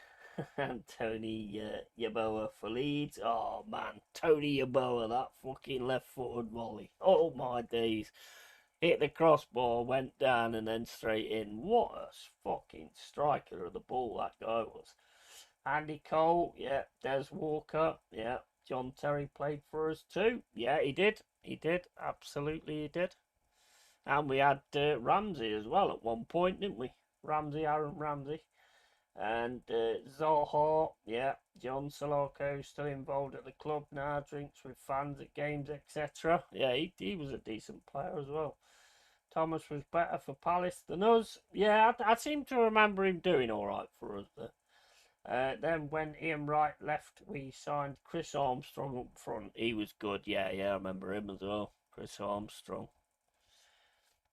And Tony Yeboah for Leeds. Oh man, Tony Yeboah, that fucking left-footed volley. Oh my days. Hit the crossbar, went down, and then straight in. What a fucking striker of the ball that guy was. Andy Cole, yeah. Des Walker, yeah. John Terry played for us too. Yeah, he did. He did. Absolutely, he did. And we had Ramsey as well at one point, didn't we? Aaron Ramsey. And Zaha, yeah. John Solarco still involved at the club now, drinks with fans at games, etc. Yeah, he was a decent player as well. Thomas was better for Palace than us. Yeah, I seem to remember him doing all right for us. Then when Ian Wright left, we signed Chris Armstrong up front. He was good. Yeah, yeah, I remember him as well. Chris Armstrong.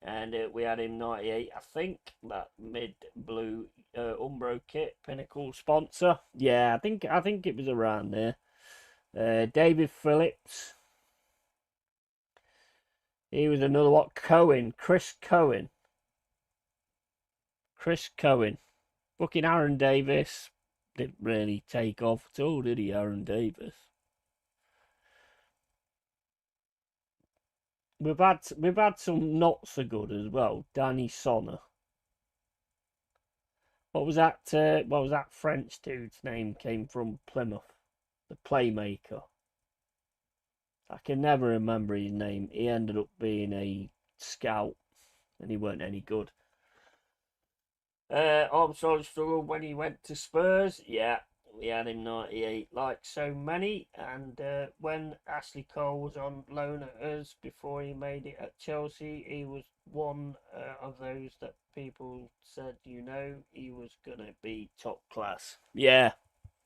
And we had him 98, I think, that mid blue Umbro kit, Pinnacle sponsor. Yeah, I think it was around there. David Phillips. He was another what? Cohen, Chris Cohen. Chris Cohen. Fucking Aaron Davis didn't really take off at all, did he, Aaron Davis? We've had some not so good as well. Danny Sonner. What was that French dude's name? Came from Plymouth. The playmaker. I can never remember his name. He ended up being a scout, and he weren't any good. Armstrong struggled when he went to Spurs. Yeah, we had him 98 like so many. And when Ashley Cole was on loan at us before he made it at Chelsea, he was one of those that people said, he was going to be top class. Yeah,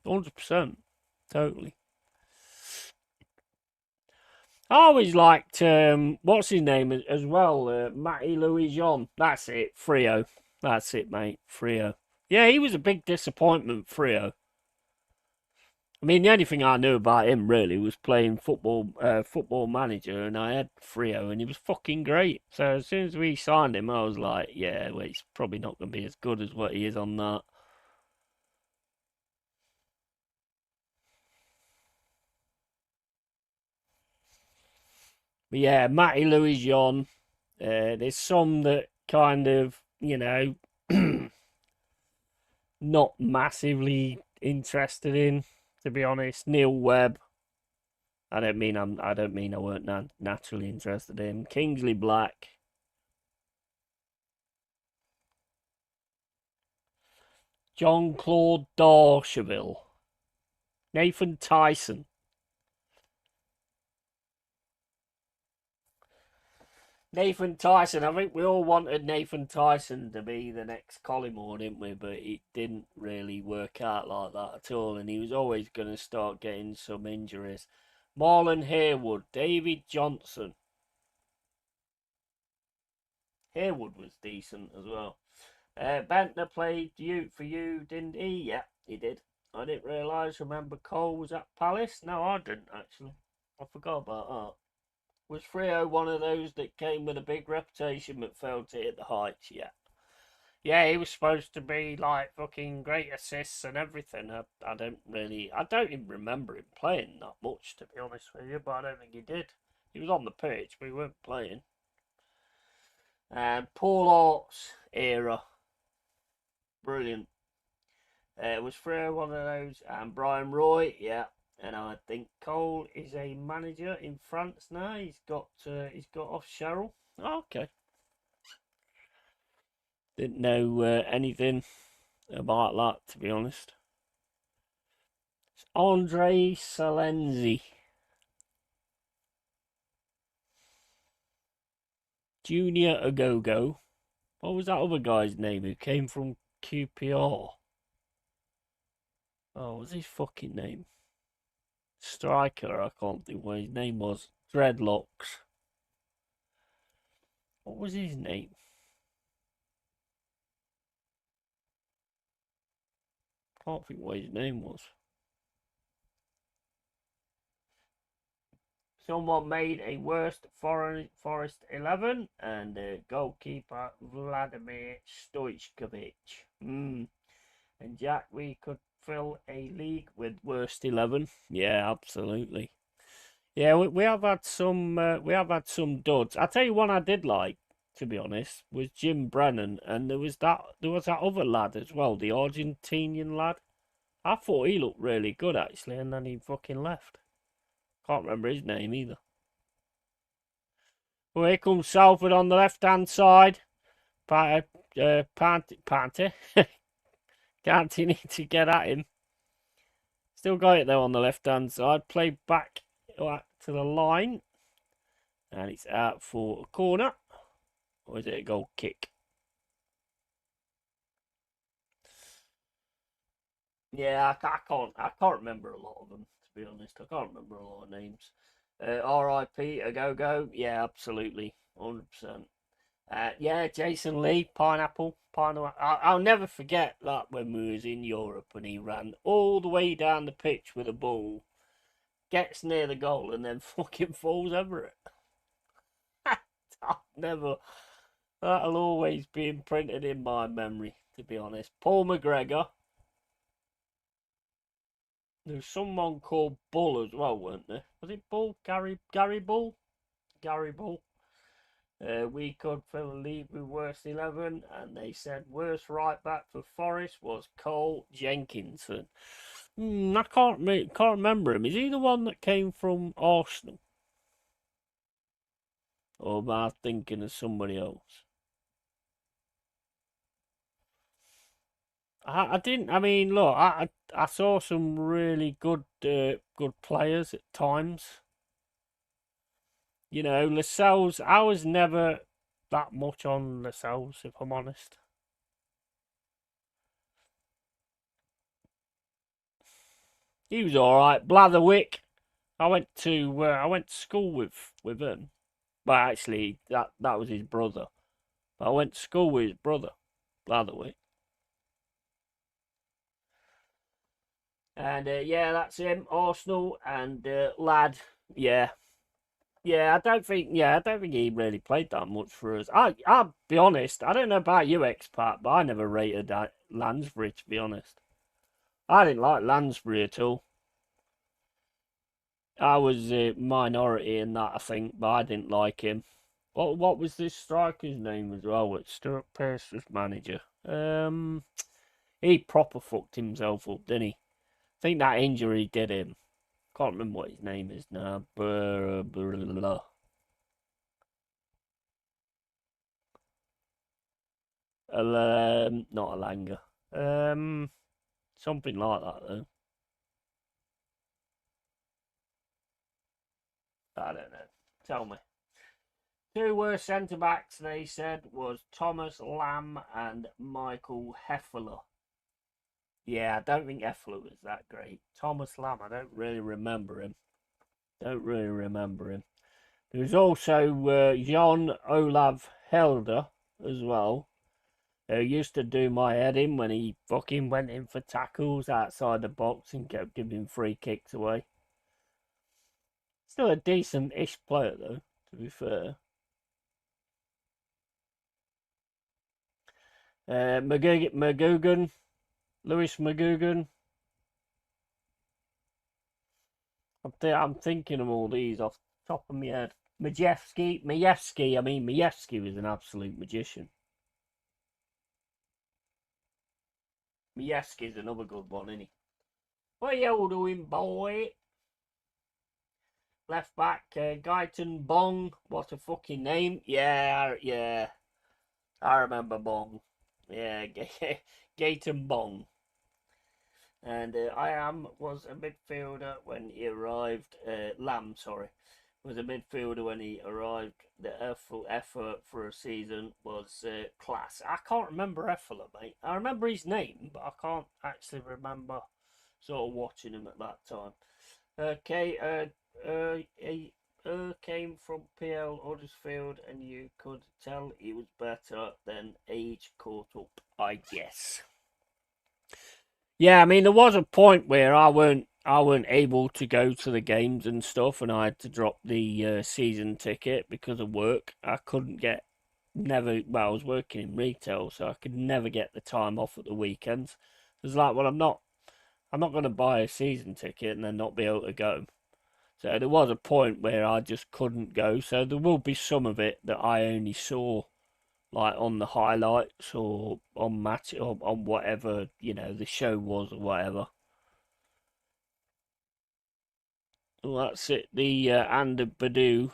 100%. Totally. I always liked, what's his name as well? Matty Louis Jean. That's it, Frio. That's it, mate. Frio. Yeah, he was a big disappointment, Frio. I mean, the only thing I knew about him really was playing football manager, and I had Frio, and he was fucking great. So as soon as we signed him, I was like, yeah, well, he's probably not going to be as good as what he is on that. But yeah, Matty Louis John. There's some that kind of, not massively interested in, to be honest. Neil Webb. I don't mean I weren't naturally interested in. Kingsley Black. John Claude Darcheville. Nathan Tyson. Nathan Tyson. I think we all wanted Nathan Tyson to be the next Collymore, didn't we? But it didn't really work out like that at all, and he was always going to start getting some injuries. Marlon Harewood, David Johnson. Harewood was decent as well. Bentner played for you, didn't he? Yeah, he did. I didn't realise. Remember Cole was at Palace? No, I didn't actually. I forgot about that. Was Freo one of those that came with a big reputation but failed to hit the heights? Yeah. Yeah, he was supposed to be like fucking great assists and everything. I don't even remember him playing that much, to be honest with you, but I don't think he did. He was on the pitch, but he weren't playing. And Paul Ort's era, brilliant. It was for one of those, and Brian Roy, yeah. And I think Cole is a manager in France now. He's got off Cheryl. Oh, okay. Didn't know anything about that, to be honest. It's Andre Salenzi. Junior Agogo. What was that other guy's name who came from QPR? Oh, what was his fucking name? Striker, I can't think what his name was. Dreadlocks. What was his name? Can't think what his name was. Someone made a worst Forest 11 and goalkeeper Vladimir Stojkovic. And Jack, we could fill a league with worst 11. Yeah, absolutely. Yeah, we have had some duds. I tell you one I did like, to be honest, was Jim Brennan, and there was that other lad as well, the Argentinian lad. I thought he looked really good actually, and then he fucking left. Can't remember his name either. Well, here comes Salford on the left-hand side. Panty. Can't need to get at him. Still got it though on the left-hand side. Play back to the line. And it's out for a corner. Or is it a goal kick? Yeah, I can't remember a lot of them, to be honest. I can't remember a lot of names. R.I.P. A go. Yeah, absolutely. 100%. Yeah, Jason Lee, pineapple. I'll never forget that when we was in Europe and he ran all the way down the pitch with a ball, gets near the goal and then fucking falls over it. I'll never. That'll always be imprinted in my memory, to be honest. Paul McGregor. There's someone called Bull as well, weren't there? Was it Bull? Gary Bull? Gary Bull. We could fill a league with worst 11, and they said worst right back for Forest was Cole Jenkinson. I can't remember him. Is he the one that came from Arsenal? Or am I thinking of somebody else? I didn't. I mean, look, I saw some really good players at times. You know, Lascelles. I was never that much on Lascelles, if I'm honest. He was all right. Blatherwick. I went to school with him. But actually, that was his brother. But I went to school with his brother, Blatherwick. And yeah, that's him. Arsenal and lad. Yeah, I don't think he really played that much for us. I'll be honest. I don't know about you, expat, but I never rated that Lansbury. To be honest, I didn't like Lansbury at all. I was a minority in that, I think, but I didn't like him. What was this striker's name as well? What Stuart Pearce was manager. He proper fucked himself up, didn't he? I think that injury did him. Can't remember what his name is now. Not Alanga. Something like that though. I don't know. Tell me. Two worst centre backs they said was Thomas Lamb and Michael Heffler. Yeah, I don't think Heffler was that great. Thomas Lamb, I don't really remember him. Don't really remember him. There was also John Olav Helder as well, who used to do my head in when he fucking went in for tackles outside the box and kept giving free kicks away. Still a decent-ish player though, to be fair. McGugan, Lewis McGugan. I'm thinking of all these off the top of my head. Majewski was an absolute magician. Majewski's another good one, isn't he? What are you doing, boy? Left back, Guyton Bong. What a fucking name. Yeah. I remember Bong. Yeah, Gayton Bong. And was a midfielder when he arrived. Lamb, sorry, was a midfielder when he arrived. The effort for a season was class. I can't remember Effler, mate. I remember his name, but I can't actually remember sort of watching him at that time. Okay, he came from PL Huddersfield, and you could tell he was better than age caught up, I guess. Yeah, I mean, there was a point where I weren't able to go to the games and stuff, and I had to drop the season ticket because of work. I couldn't get never. Well, I was working in retail, so I could never get the time off at the weekends. It was like, well, I'm not going to buy a season ticket and then not be able to go. So there was a point where I just couldn't go. So there will be some of it that I only saw like on the highlights or on match or on whatever the show was or whatever. Well, that's it. The and the Badoo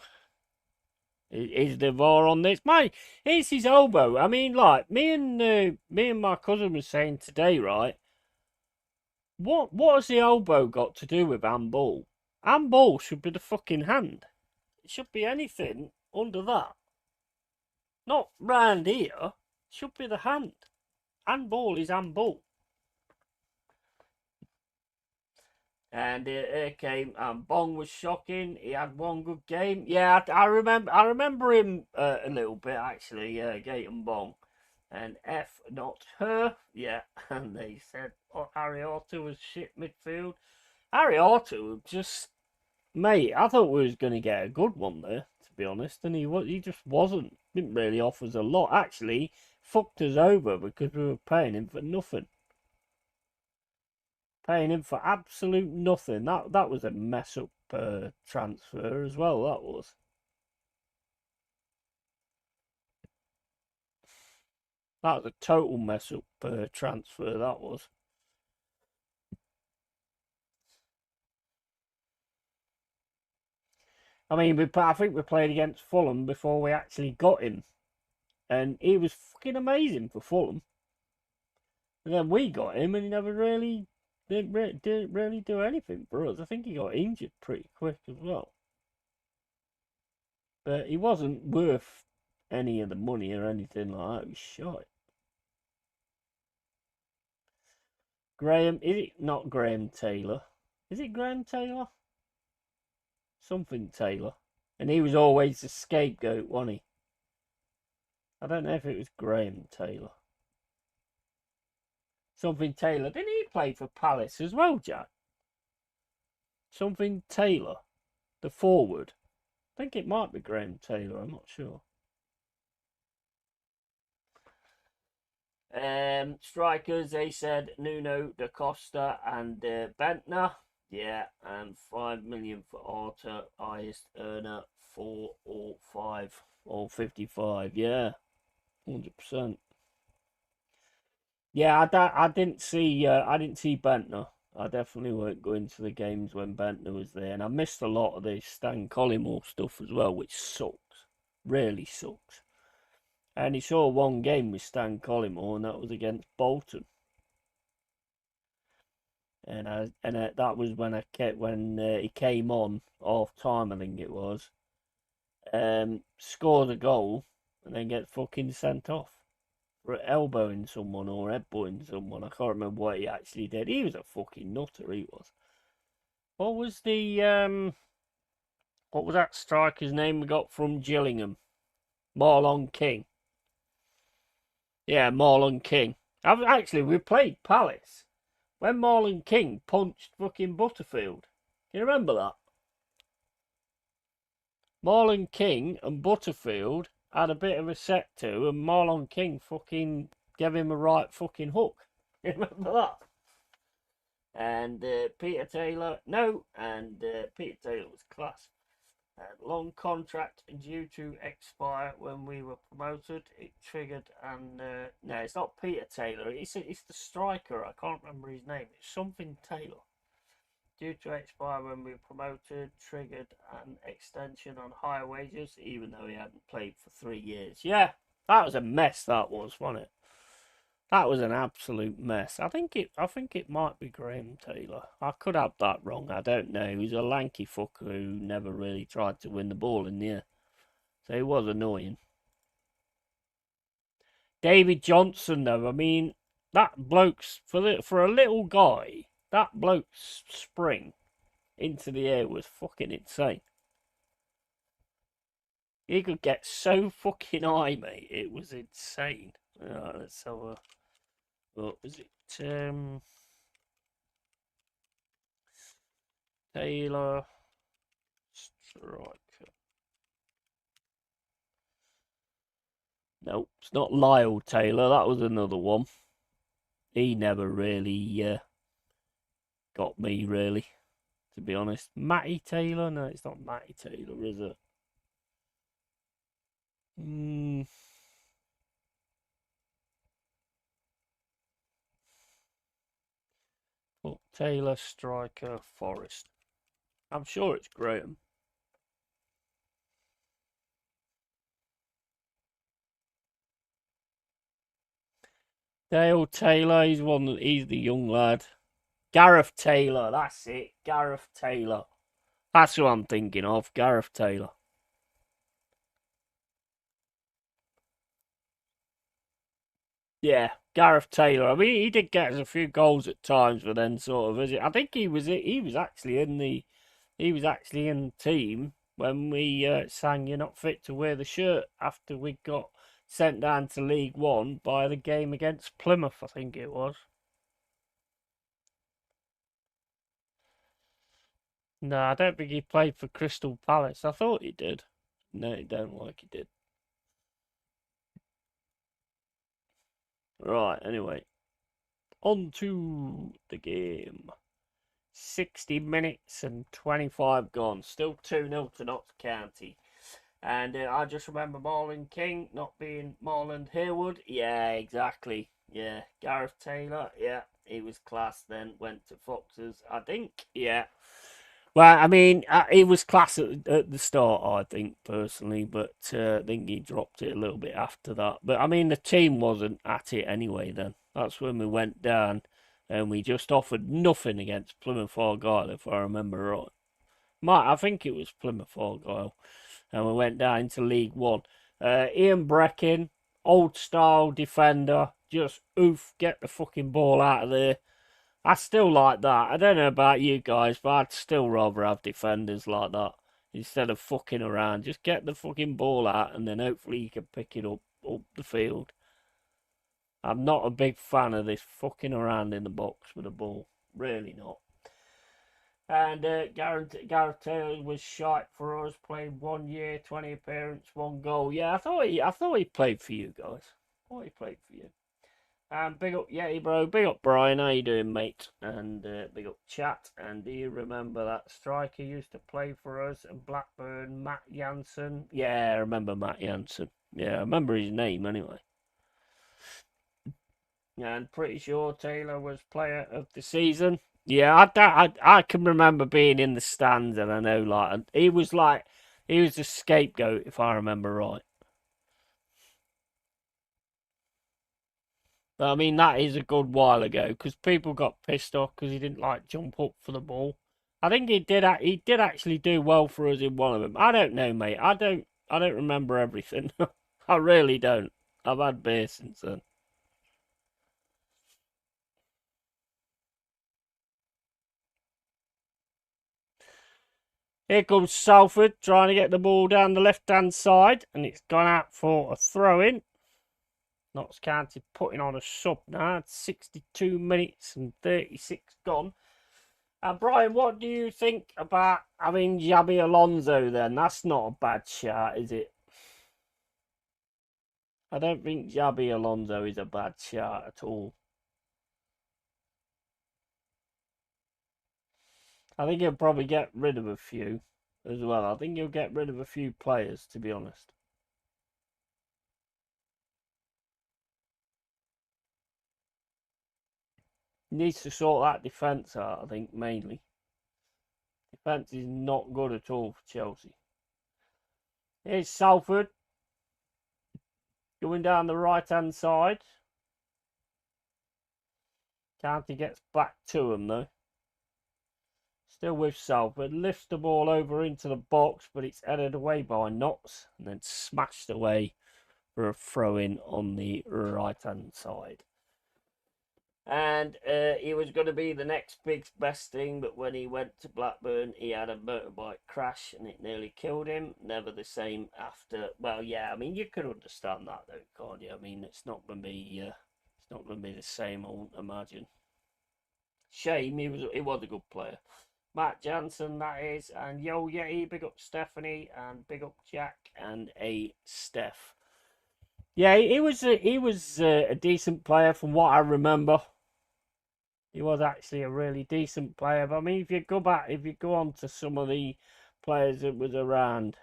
is the VAR on this. Mate, it's his elbow. I mean, like me and my cousin was saying today, right? What has the elbow got to do with handball? Handball should be the fucking hand. It should be anything under that. Not round here. It should be the hand. Handball is handball. And here came Bong was shocking. He had one good game. Yeah, I remember him a little bit actually. Gaten Bong and F not her. Yeah, and they said Harry Arthur was shit midfield. Harry Arthur just mate. I thought we was going to get a good one there, to be honest, and he just wasn't. Didn't really offer us a lot. Actually, fucked us over because we were paying him for nothing. Paying him for absolute nothing. That was a mess up transfer as well. That was. That was a total mess up transfer. That was. I mean, I think we played against Fulham before we actually got him, and he was fucking amazing for Fulham. And then we got him, and he never really didn't really do anything for us. I think he got injured pretty quick as well. But he wasn't worth any of the money or anything like that. He was shite. Graham, is it not Graham Taylor? Is it Graham Taylor? Something Taylor. And he was always the scapegoat, wasn't he? I don't know if it was Graham Taylor. Something Taylor. Didn't he play for Palace as well, Jack? Something Taylor. The forward. I think it might be Graham Taylor, I'm not sure. Strikers, they said Nuno, Da Costa, and Bentner. Yeah, and 5 million for Arthur, highest earner, 4 or 5 or 55. Yeah, 100%. Yeah, I didn't see Bentner. I definitely weren't going to the games when Bentner was there, and I missed a lot of the Stan Collymore stuff as well, which sucks. Really sucks. I only saw one game with Stan Collymore, and that was against Bolton. And that was when he came on half time, I think it was. Scored a goal and then get fucking sent off for elbowing someone or headbutting someone. I can't remember what he actually did. He was a fucking nutter. He was. What was that striker's name we got from Gillingham? Marlon King. Yeah, Marlon King. We played Palace when Marlon King punched fucking Butterfield. Can you remember that? Marlon King and Butterfield had a bit of a set to, and Marlon King fucking gave him a right fucking hook. Remember that? And Peter Taylor, no, and Peter Taylor was class. Long contract due to expire when we were promoted. It triggered, and no, it's not Peter Taylor. It's the striker. I can't remember his name. It's something Taylor. Due to expire when we were promoted, triggered an extension on higher wages, even though he hadn't played for 3 years. Yeah, that was a mess. That was, wasn't it? That was an absolute mess. I think it might be Graham Taylor. I could have that wrong. I don't know. He was a lanky fucker who never really tried to win the ball in the air. So he was annoying. David Johnson, though, I mean, that bloke's for a little guy. That bloke's spring into the air was fucking insane. He could get so fucking high, mate. It was insane. Let's have a. What was it? Taylor striker. Nope, it's not Lyle Taylor. That was another one. He never really got me, really, to be honest. Matty Taylor? No, it's not Matty Taylor, is it? Oh, Taylor striker Forest. I'm sure it's Graham. Dale Taylor, he's the young lad. Gareth Taylor, that's it. Gareth Taylor. That's who I'm thinking of. Gareth Taylor. Yeah, Gareth Taylor. I mean, he did get us a few goals at times, but then sort of, I think he was actually in the team when we sang "You're Not Fit to Wear the Shirt" after we got sent down to League One by the game against Plymouth. I think it was. No, I don't think he played for Crystal Palace. I thought he did. No, he don't like he did. Right. Anyway, on to the game. 60 minutes and 25 gone. Still 2-0 to Notts County. And I just remember Marlon King not being Marlon Harewood. Yeah, exactly. Yeah, Gareth Taylor. Yeah, he was class then. Went to Foxes, I think. Yeah. Well, I mean, he was class at the start, I think, personally. But I think he dropped it a little bit after that. But, I mean, the team wasn't at it anyway then. That's when we went down. And we just offered nothing against Plymouth Argyle, if I remember right. I think it was Plymouth Argyle. And we went down into League One. Ian Breckin, old style defender, just oof, get the fucking ball out of there. I still like that. I don't know about you guys, but I'd still rather have defenders like that instead of fucking around. Just get the fucking ball out, and then hopefully you can pick it up the field. I'm not a big fan of this fucking around in the box with the ball. Really not. And Gareth Taylor was shite for us. Played 1 year, 20 appearance, 1 goal. Yeah, I thought he played for you guys. I thought he played for you. And big up Yeti, bro. Big up Brian. How you doing, mate? And big up Chat. And do you remember that striker used to play for us in Blackburn, Matt Jansen? Yeah, I remember Matt Jansen. Yeah, I remember his name anyway. And pretty sure Taylor was player of the season. Yeah, I can remember being in the stands, and I know he was the scapegoat, if I remember right. But I mean, that is a good while ago because people got pissed off because he didn't jump up for the ball. I think he did. He did actually do well for us in one of them. I don't know, mate. I don't remember everything. I really don't. I've had beer since then. Here comes Salford trying to get the ball down the left-hand side, and it's gone out for a throw-in. Notts County putting on a sub now. It's 62 minutes and 36 gone. And Brian, what do you think about having Xabi Alonso then? That's not a bad shot, is it? I don't think Xabi Alonso is a bad shout at all. I think he'll probably get rid of a few as well. I think he'll get rid of a few players, to be honest. He needs to sort that defence out, I think, mainly. Defence is not good at all for Chelsea. Here's Salford going down the right-hand side. County gets back to him, though. Still with Salford. Lifts the ball over into the box, but it's headed away by Knotts and then smashed away for a throw-in on the right-hand side. And he was going to be the next big best thing, but when he went to Blackburn, he had a motorbike crash and it nearly killed him. Never the same after. Well, yeah, I mean, you could understand that, though, can't you? I mean, it's not going to be the same, I wouldn't imagine. Shame, he was a good player. Matt Jansen, that is, and Yo Yeti, big up Stephanie, and big up Jack and a Steph. Yeah, he was a decent player from what I remember. He was actually a really decent player. But I mean, if you go on to some of the players that was around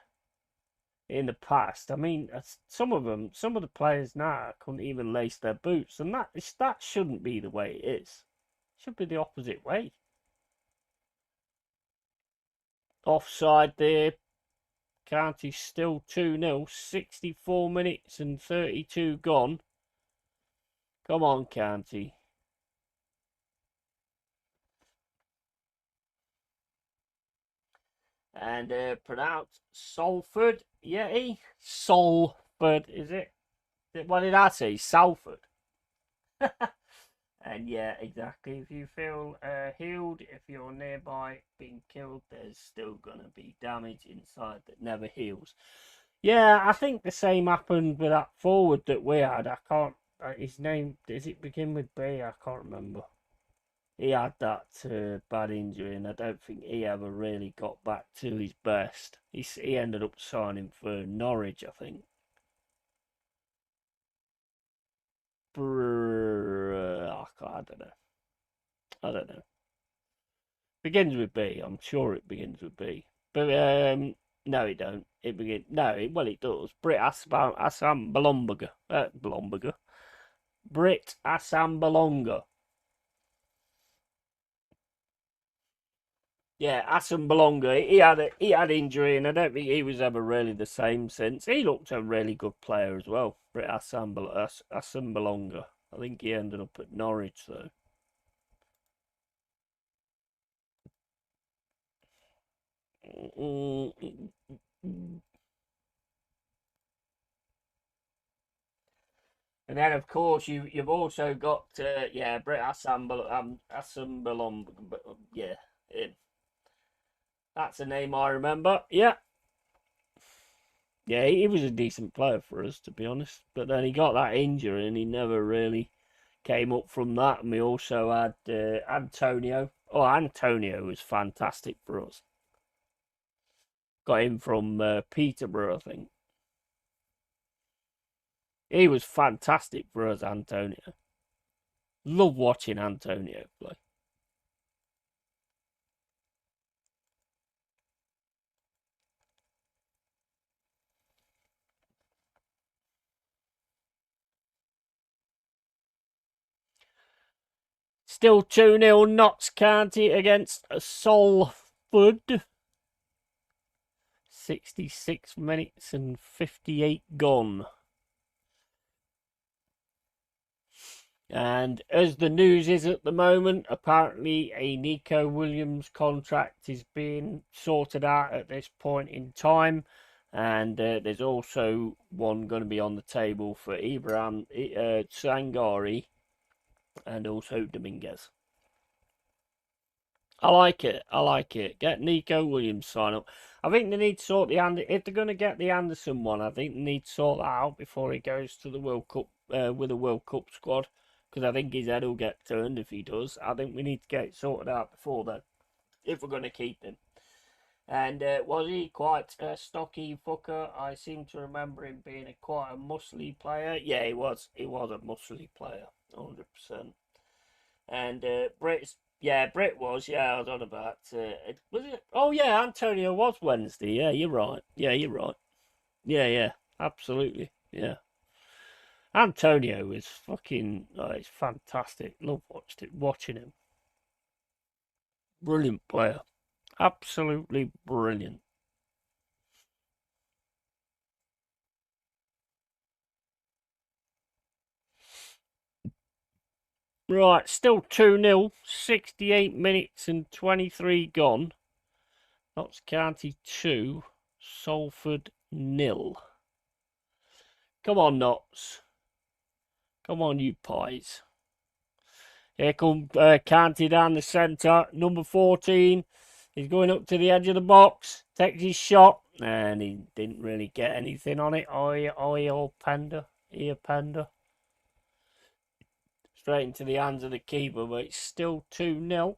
in the past, I mean, some of the players now couldn't even lace their boots, and that shouldn't be the way it is. It should be the opposite way. Offside there. County still 2-0. 64 minutes and 32 gone. Come on, County. And pronounced Salford, Yeti? Salford, is it? What did I say? Salford. And yeah, exactly. If you feel healed, if you're nearby being killed, there's still going to be damage inside that never heals. Yeah, I think the same happened with that forward that we had. I can't. His name, does it begin with B? I can't remember. He had that bad injury, and I don't think he ever really got back to his best. He ended up signing for Norwich, I think. I don't know. I don't know. Begins with B. I'm sure it begins with B. But no, it don't. It begin. No, it does. Brit Assam Balombaga. Balombaga. Brit Assam Balonga. Yeah, Assam Balonga. He had injury, and I don't think he was ever really the same since. He looked a really good player as well. Brit Assam Balonga. I think he ended up at Norwich though. And then, of course, you've also got Brit Assemblon, yeah, that's a name I remember. Yeah, yeah, he was a decent player for us, to be honest. But then he got that injury, and he never really came up from that. And we also had Antonio. Oh, Antonio was fantastic for us. Got him from Peterborough, I think. He was fantastic for us, Antonio. Love watching Antonio play. Still 2-0 Notts County against Salford. 66 minutes and 58 gone. And as the news is at the moment, apparently a Nico Williams contract is being sorted out at this point in time. And there's also one going to be on the table for Ibrahim Sangari and also Dominguez. I like it. I like it. Get Nico Williams sign up. I think they need to sort if they're going to get the Anderson one, I think they need to sort that out before he goes to the World Cup with a World Cup squad. Because I think his head will get turned if he does. I think we need to get it sorted out before then, if we're going to keep him. And was he quite a stocky fucker? I seem to remember him being quite a muscly player. Yeah, he was. He was a muscly player, 100%. And Brit was. Yeah, I was on about. Was it? Oh yeah, Antonio was Wednesday. Yeah, you're right. Yeah, you're right. Yeah, yeah, absolutely. Yeah, Antonio is fucking. He's fantastic. Love watching him. Brilliant player. Absolutely brilliant. Right, still 2-0, 68 minutes and 23 gone. Notts County 2, Salford 0. Come on, Notts. Come on, you pies. Here come County down the centre. Number 14. He's going up to the edge of the box. Takes his shot. And he didn't really get anything on it. Or Panda. Ear Panda. Straight into the hands of the keeper. But it's still 2-0.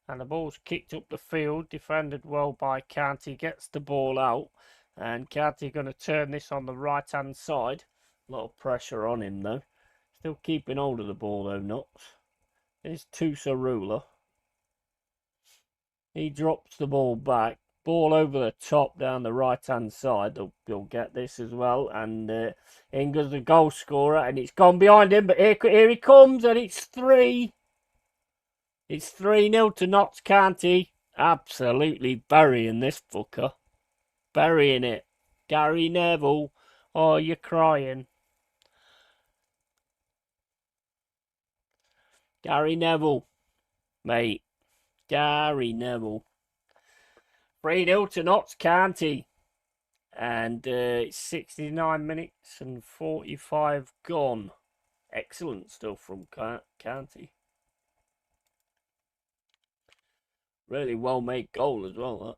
And the ball's kicked up the field, defended well by County, gets the ball out, and County going to turn this on the right hand side. A lot of pressure on him though. Still keeping hold of the ball though, Nuts. Here's Tusarula. He drops the ball back. Ball over the top down the right hand side. They'll get this as well. And in goes the goal scorer, and it's gone behind him, but here he comes, and it's 3. It's 3-0 to Notts County. Absolutely burying this fucker. Burying it. Gary Neville. Oh, you're crying. Gary Neville. Mate. Gary Neville. 3-0 to Notts County. And it's 69 minutes and 45 gone. Excellent stuff from County. Really well made goal as well,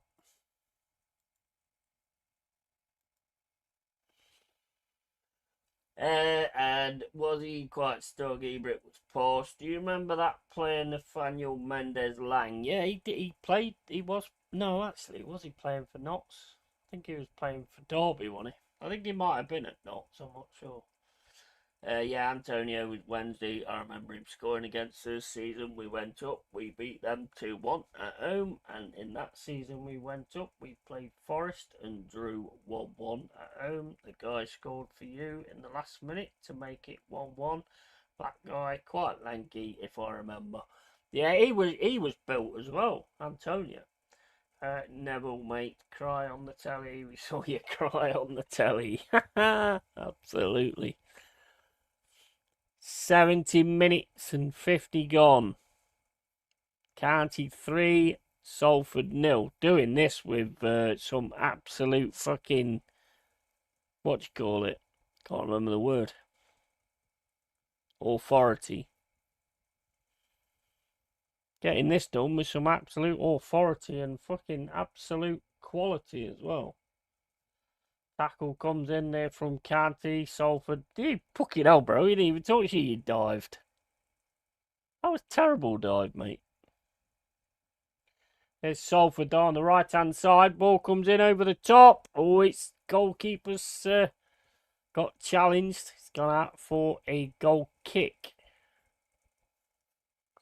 that. And was he quite stuggy? But it was posh. Do you remember that player Nathaniel Mendez Lang? Yeah, he did. He played. He was no, actually, was he playing for Notts? I think he was playing for Derby, wasn't he? I think he might have been at Notts. I'm not sure. Yeah, Antonio was Wednesday. I remember him scoring against us. Season we went up. We beat them 2-1 at home. And in that season we went up. We played Forest and drew 1-1 at home. The guy scored for you in the last minute to make it 1-1. That guy, quite lanky, if I remember. Yeah, he was built as well, Antonio. Neville, mate, cry on the telly. We saw you cry on the telly. Absolutely. 70 minutes and 50 gone. County 3, Salford 0. Doing this with some absolute fucking, what do you call it? Can't remember the word. Authority. Getting this done with some absolute authority and fucking absolute quality as well. Tackle comes in there from County, Salford. Dude, fucking hell, bro. You didn't even talk to you dived. That was a terrible dive, mate. There's Salford on the right hand side. Ball comes in over the top. Oh, it's goalkeeper's got challenged. It's gone out for a goal kick,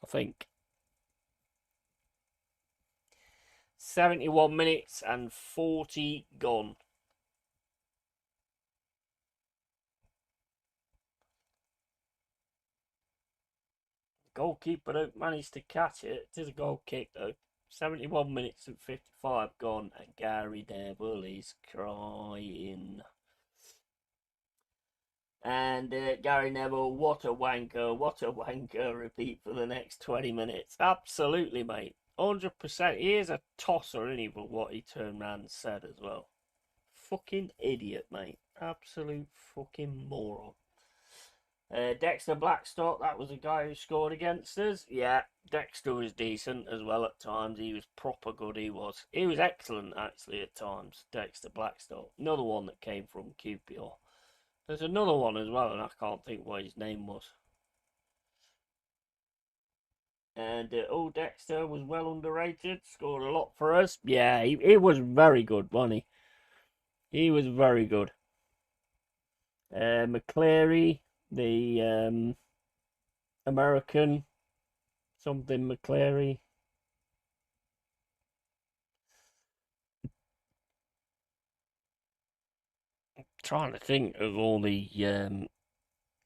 I think. 71 minutes and 40 gone. Goalkeeper don't manage to catch it. It is a goal kick though. 71 minutes and 55 gone, and Gary Neville is crying. And Gary Neville, what a wanker, what a wanker. Repeat for the next 20 minutes. Absolutely, mate. 100%. He is a tosser, isn't he, for what he turned around and said as well. Fucking idiot, mate. Absolute fucking moron. Dexter Blackstock, that was the guy who scored against us. Yeah, Dexter was decent as well at times. He was proper good, he was. He was excellent, actually, at times, Dexter Blackstock. Another one that came from QPR. There's another one as well, and I can't think what his name was. And old Dexter was well underrated, scored a lot for us. Yeah, he was very good, wasn't he? He was very good. McCleary, the American, something McCleary. Trying to think of all the.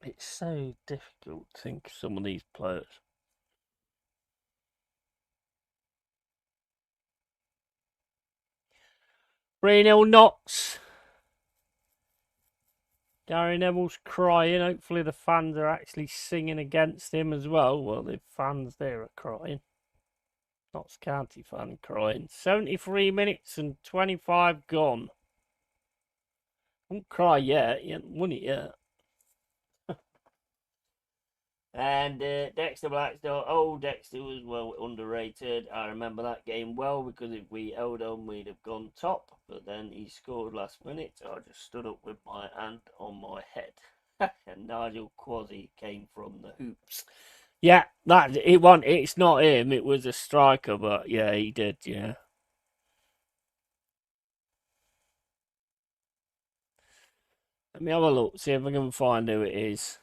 It's so difficult to think of some of these players. Reno Knox. Gary Neville's crying. Hopefully the fans are actually singing against him as well. Well, the fans there are crying. Notts County fan crying. 73 minutes and 25 gone. Don't cry yet. You haven't won it yet. And Dexter Blackstone. Oh, Dexter was well underrated. I remember that game well because if we held on, we'd have gone top. But then he scored last minute. I just stood up with my hand on my head. And Nigel Quasi came from the hoops. Yeah, that it won. It's not him. It was a striker, but yeah, he did. Yeah. Let me have a look. See if I can find who it is.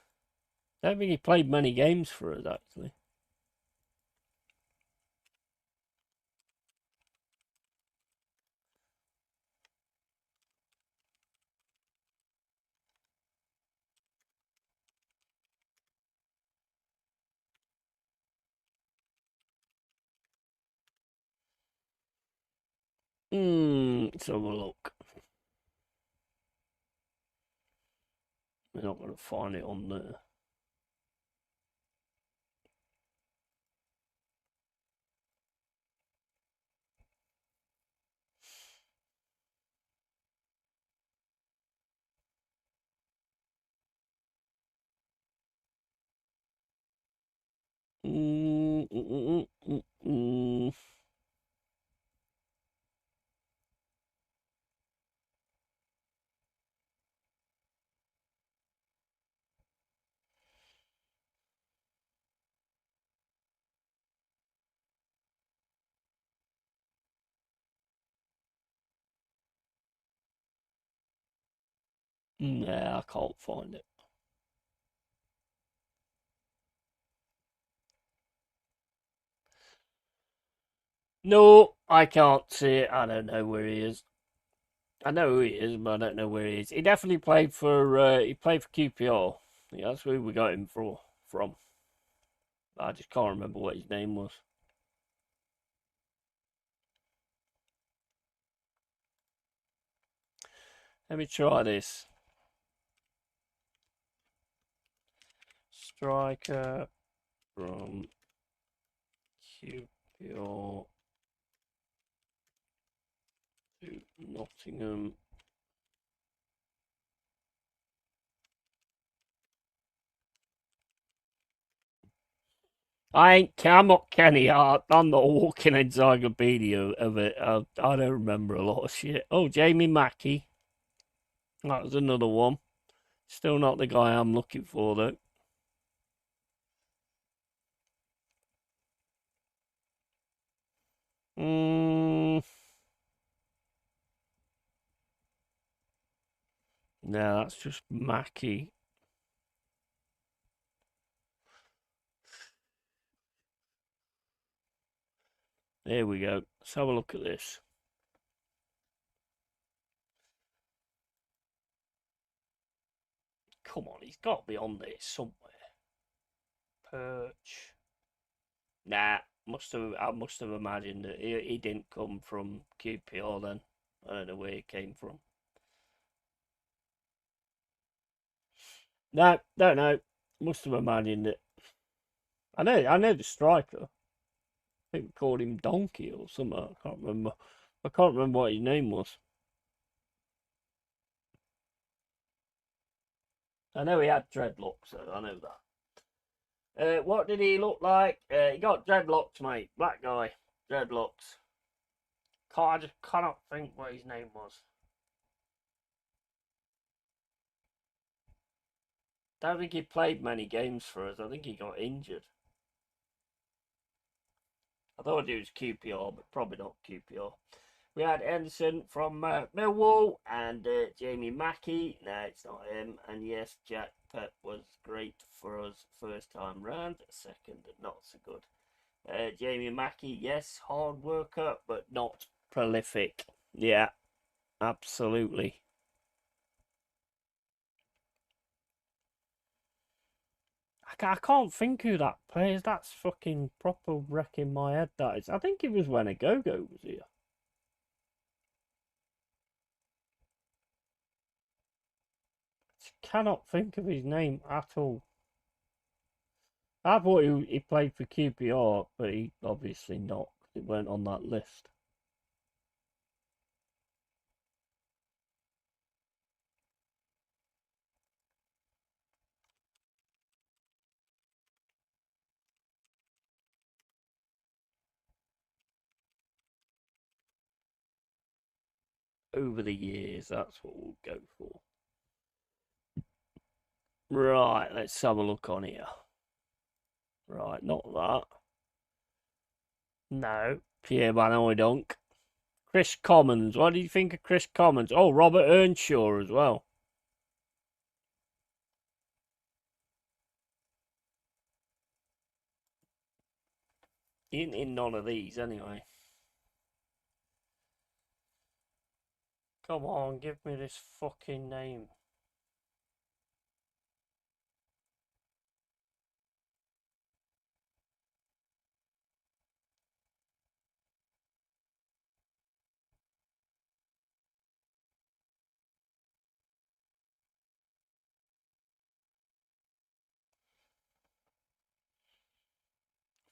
I don't think he played many games for us actually. Let's have a look. We're not going to find it on there. Mm, mm, mm, mm. Nah, I can't find it. No, I can't see it. I don't know where he is. I know who he is, but I don't know where he is. He definitely played for. He played for QPR. Yeah, that's where we got him from. I just can't remember what his name was. Let me try this. Striker from QPR to Nottingham. I'm not Kenny Hart. I'm not a walking encyclopedia of it. I don't remember a lot of shit. Oh, Jamie Mackey. That was another one. Still not the guy I'm looking for, though. No, that's just Mackey. There we go. Let's have a look at this. Come on, he's got to be on there somewhere. Perch. Nah, I must have imagined that he didn't come from QPR then. I don't know where he came from. No, don't know. Must have imagined it. I know the striker. I think we called him Donkey or something. I can't remember. I can't remember what his name was. I know he had dreadlocks, though. I know that. What did he look like? He got dreadlocks, mate. Black guy, dreadlocks. I just cannot think what his name was. Don't think he played many games for us. I think he got injured. I thought it was QPR, but probably not QPR. We had Anderson from Millwall and Jamie Mackey. No, it's not him. And yes, Jack Pep was great for us first time round. Second, not so good. Jamie Mackey, yes, hard worker, but not prolific. Yeah, absolutely. I can't think who that plays. That's fucking proper wrecking my head. That is. I think it was when Agogo was here. Cannot think of his name at all. I thought he played for QPR, but he obviously not. It weren't on that list. Over the years, that's what we'll go for. Right, let's have a look on here. Right, not that. No, Pierre Van Hooijdonk. Chris Commons. What do you think of Chris Commons? Oh, Robert Earnshaw as well. In none of these, anyway. Come on, give me this fucking name.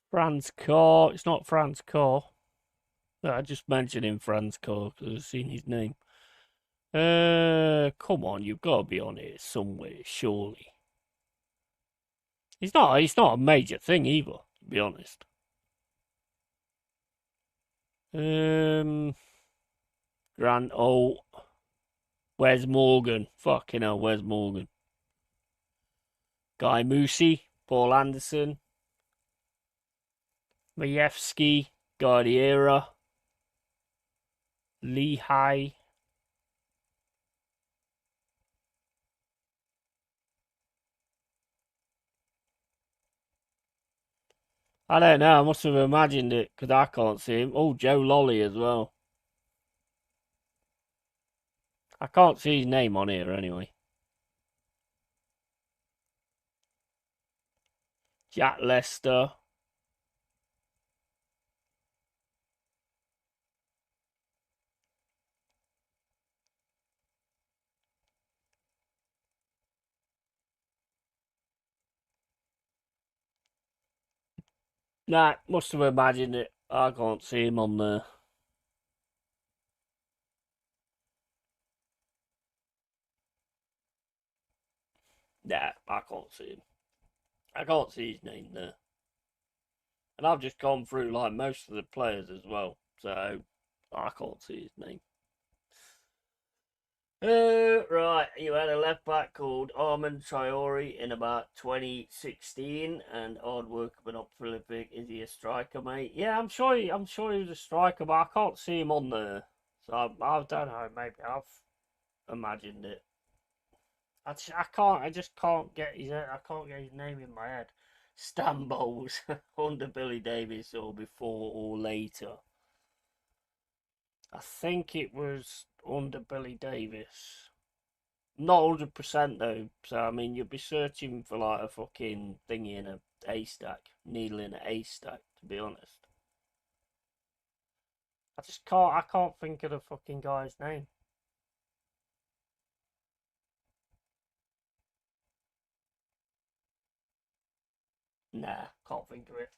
Franz Carr. It's not Franz Carr. No, I just mentioned him Franz Carr because I've seen his name. Come on, you've got to be on here somewhere, surely. He's not a major thing either, to be honest. Grant, oh, where's Morgan? Fucking hell, where's Morgan? Guy Moosey, Paul Anderson, Majewski, Guardiera, Lehigh. I don't know, I must have imagined it because I can't see him. Oh, Joe Lolly as well. I can't see his name on here anyway. Jack Lester. Nah, must have imagined it. I can't see him on there. Nah, I can't see him. I can't see his name there. And I've just gone through like most of the players as well, so I can't see his name. Right, you had a left back called Armand Traore in about 2016, and hard work but not prolific. Is he a striker, mate? Yeah, I'm sure he was a striker, but I can't see him on there. So I don't know. Maybe I've imagined it. I just can't get his name in my head. Stan Bowles under Billy Davis or before or later. I think it was under Billy Davis. Not 100% though. So I mean, you'd be searching for like a fucking thingy in a haystack, needle in a haystack. To be honest, I just can't. I can't think of the fucking guy's name. Nah, can't think of it.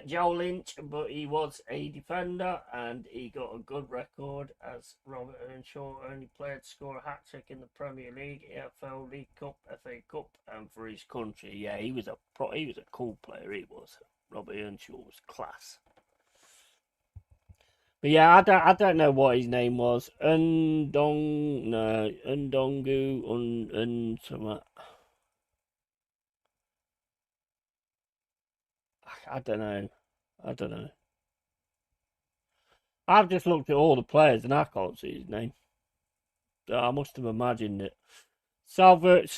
Joe Lynch, but he was a defender and he got a good record as Robert Earnshaw only played to score a hat trick in the Premier League, EFL League Cup, FA Cup, and for his country. Yeah, he was a cool player. He was. Robert Earnshaw was class. But yeah, I don't know what his name was. Undongu, something. I don't know. I don't know. I've just looked at all the players and I can't see his name. So I must have imagined it. Salford,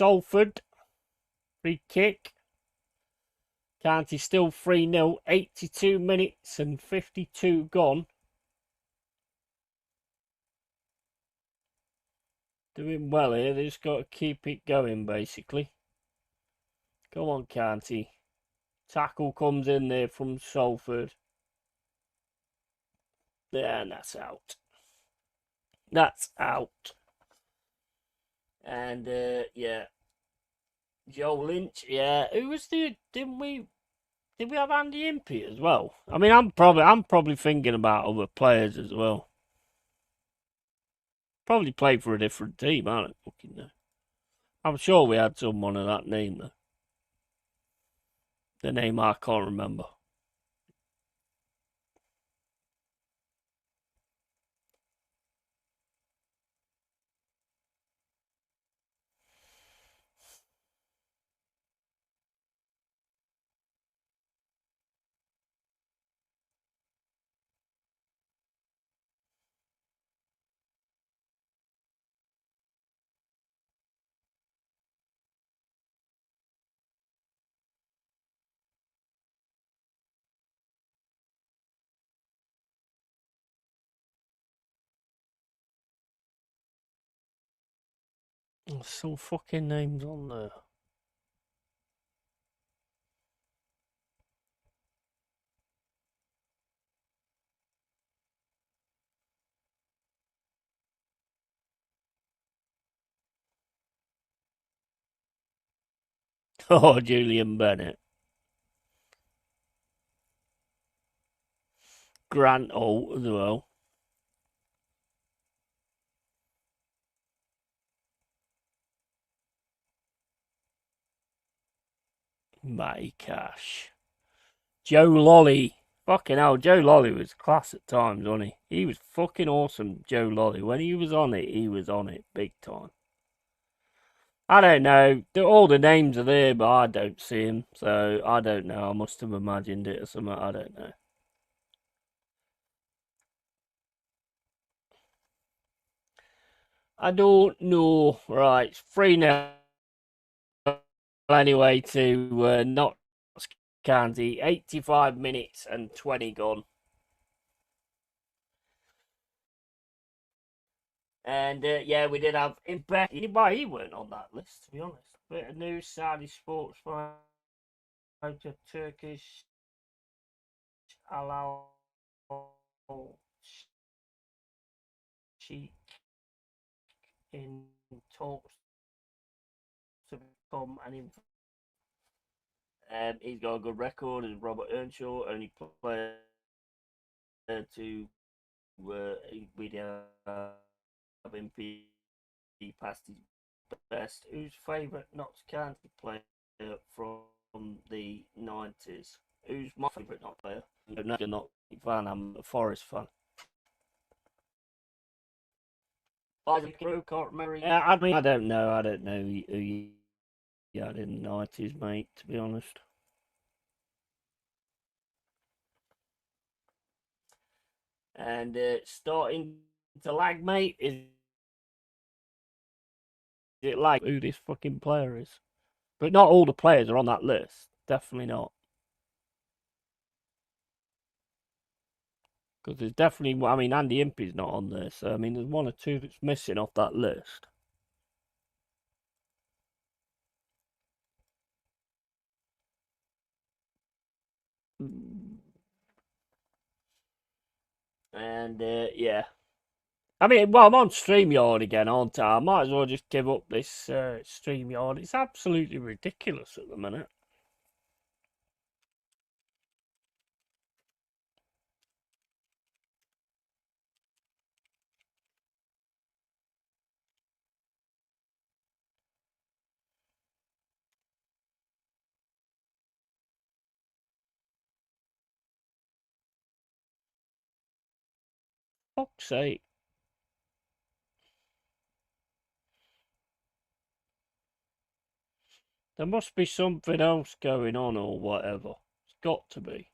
free kick. County still 3-0, 82 minutes and 52 gone. Doing well here, they just got to keep it going basically. Come on, County. Tackle comes in there from Salford. Yeah, and that's out. That's out. And yeah, Joe Lynch. Yeah, who was the? Did we have Andy Impey as well? I mean, I'm probably thinking about other players as well. Probably played for a different team. I don't fucking know. I'm sure we had someone of that name though. The name I can't remember. There's some fucking names on there. Oh, Julian Bennett. Grant Holt as well. Matty Cash. Joe Lolly. Fucking hell, Joe Lolly was class at times, wasn't he? He was fucking awesome, Joe Lolly. When he was on it, he was on it big time. I don't know. All the names are there, but I don't see them. So I don't know. I must have imagined it or something. I don't know. I don't know. Right, 3-0 anyway to Notts County. 85 minutes and 20 gone. And yeah, we did have Impact. He weren't on that list, to be honest. Bit of news: Saudi sports writer Turkish Alal Sheikh in talks to become an influencer. He's got a good record as Robert Earnshaw, only player to we'd have him be past his best. Who's favourite Notts County player from the 90s? Who's my favourite Notts player? I'm not a fan, I'm a Forest fan. Isaac Crew, can't remember. Yeah, I mean, I don't know who you had in the 90s, mate, to be honest. And starting to lag, mate, is it like who this fucking player is? But not all the players are on that list. Definitely not. Because there's definitely, I mean, Andy Impey's not on there. So, I mean, there's one or two that's missing off that list. And, yeah. I mean, well, I'm on StreamYard again, aren't I? I might as well just give up this StreamYard. It's absolutely ridiculous at the minute. Fuck's sake. There must be something else going on or whatever. It's got to be.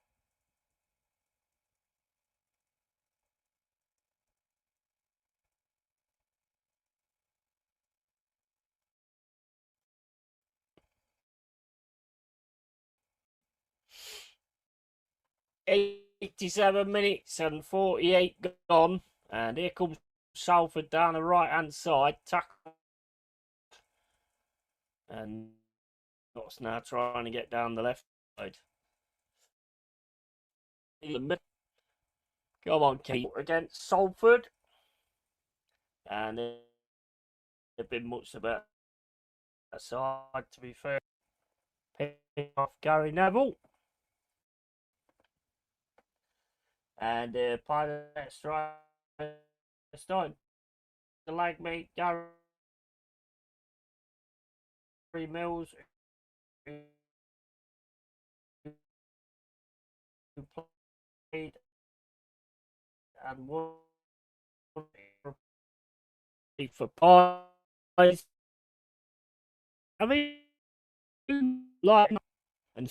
87 minutes and 48 gone. And here comes Salford down the right hand side. Tackle. And Knott's now trying to get down the left side. Come on, Kate, against Salford. And they've been much about that side, to be fair. Pick off Gary Neville. And Pilot Strike starting the lag mate Gary Mills, who played and won for Pies. I mean, like, and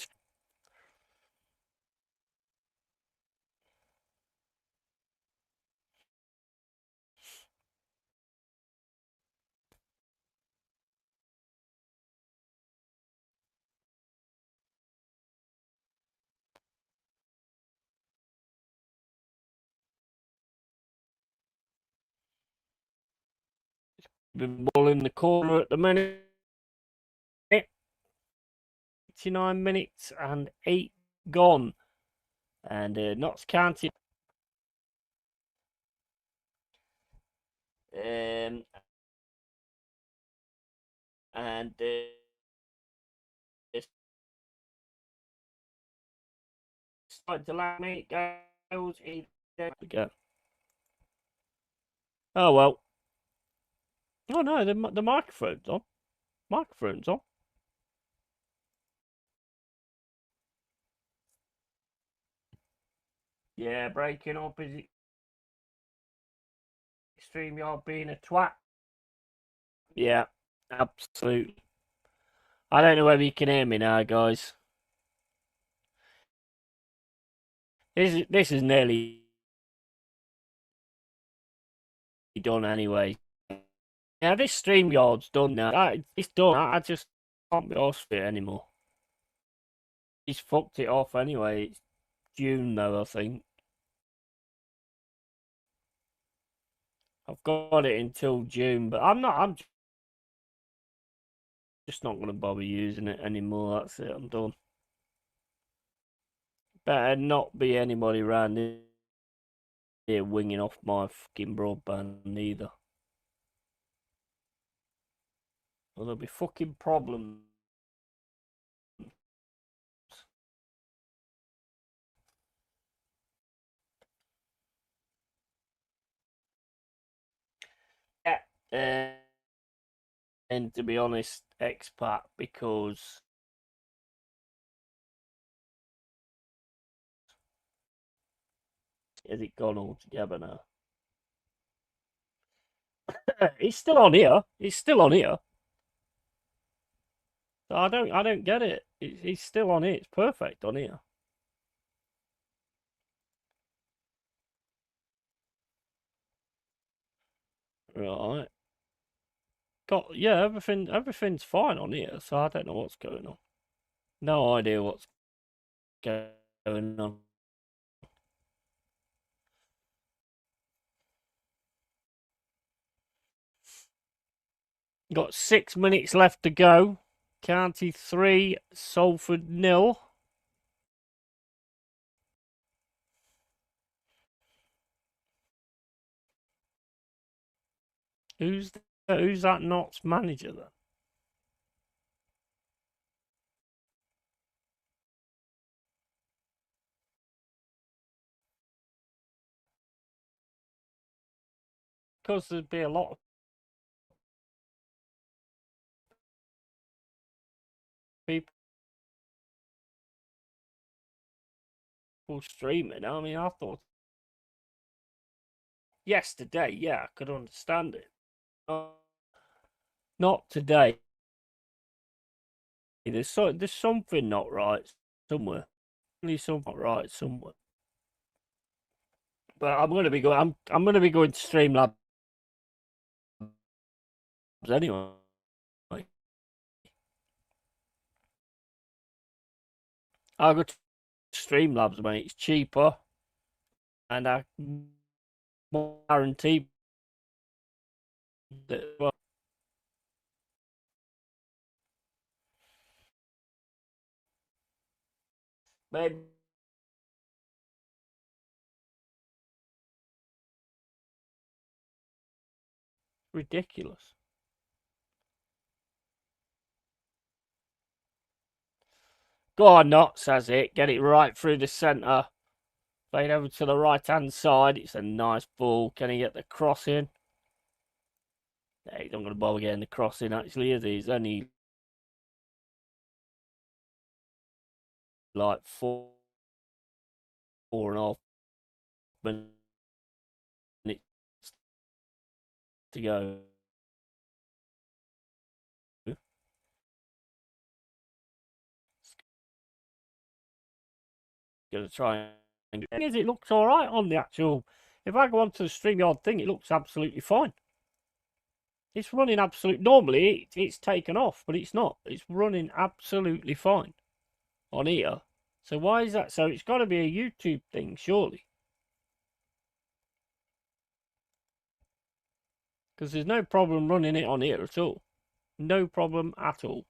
been ball in the corner at the minute. 89 minutes and 8 gone. And Notts County. And it's starting to land me. Goes again. Oh well. Oh no, the microphone's on. Microphone's on. Yeah, breaking up. Is it StreamYard being a twat? Yeah, absolutely. I don't know whether you can hear me now, guys. This is nearly done anyway. Yeah, this StreamYard's done now. It's done. I just can't be arsed for it anymore. He's fucked it off anyway. It's June though, I think. I've got it until June, but I'm just not going to bother using it anymore. That's it. I'm done. Better not be anybody around here winging off my fucking broadband either. Well, there'll be fucking problems. Yeah. And to be honest, expat because has it gone altogether now? It's still on here. It's still on here. So I don't get it. It's still on here. It's perfect on here. Right. Yeah, everything's fine on here, so I don't know what's going on. No idea what's going on. Got 6 minutes left to go. County 3, Salford 0. Who's that Notts manager then? Because there'd be a lot of people streaming. I mean, I thought yesterday, yeah, I could understand it. Not today. There's something not right somewhere. There's something not right somewhere. But I'm gonna be going. I'm gonna be going to Streamlabs anyway. I'll go Streamlabs, mate. It's cheaper, and I guarantee that. Well, maybe ridiculous. Go on, Knots, says it. Get it right through the centre. Fade over to the right hand side. It's a nice ball. Can he get the cross in? No, he's not going to bother getting the cross in, actually, is he? He's only like four and a half minutes to go. Going to try and. The thing is, it looks all right on the actual. If I go onto the StreamYard thing, it looks absolutely fine. It's running absolute. Normally, it's taken off, but it's not. It's running absolutely fine on here. So why is that? So it's got to be a YouTube thing, surely. Because there's no problem running it on here at all. No problem at all.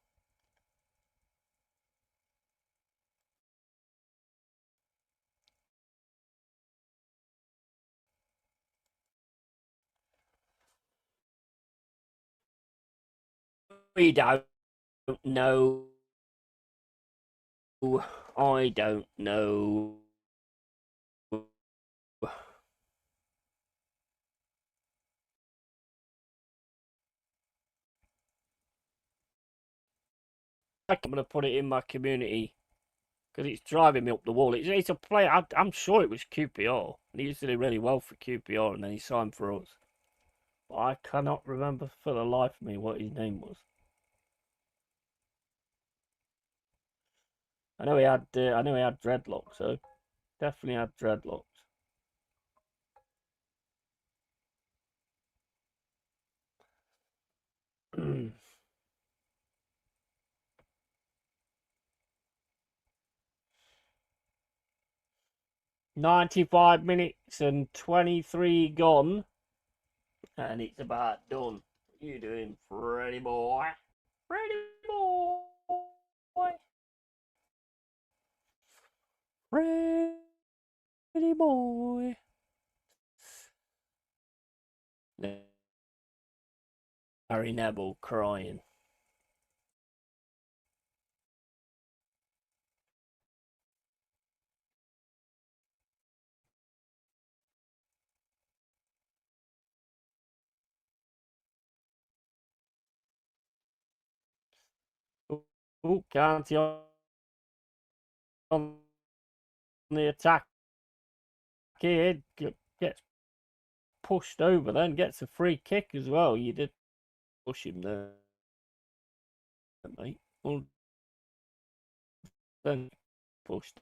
We don't know. I don't know. I'm going to put it in my community because it's driving me up the wall. It's a player. I'm sure it was QPR. And he used to do really well for QPR, and then he signed for us. But I cannot remember for the life of me what his name was. I know he had. I know he had dreadlocks. So definitely had dreadlocks. "95 minutes and 23 gone, and it's about done. What you doing, Freddy boy? Freddy boy. Freddy boy." Harry Neville crying. Oh, Canty on the attack here. Gets pushed over, then gets a free kick as well. You did push him there, mate. Well, then pushed.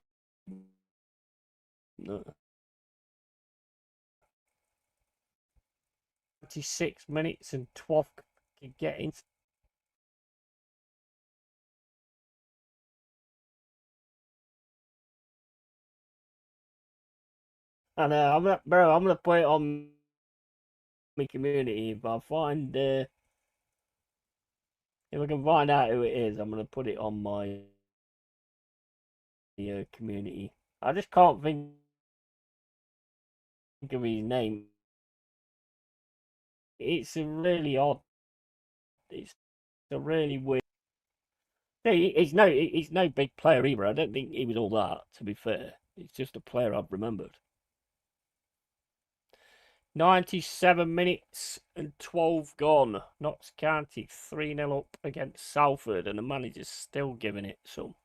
No. 26 minutes and 12 could get in. And I'm gonna put it on my community. If I find, if I can find out who it is, I'm gonna put it on my community. I just can't think of his name. It's a really odd. It's a really weird. He's no big player either. I don't think he was all that. To be fair, it's just a player I've remembered. 97 minutes and 12 gone. Notts County 3-0 up against Salford, and the manager's still giving it some.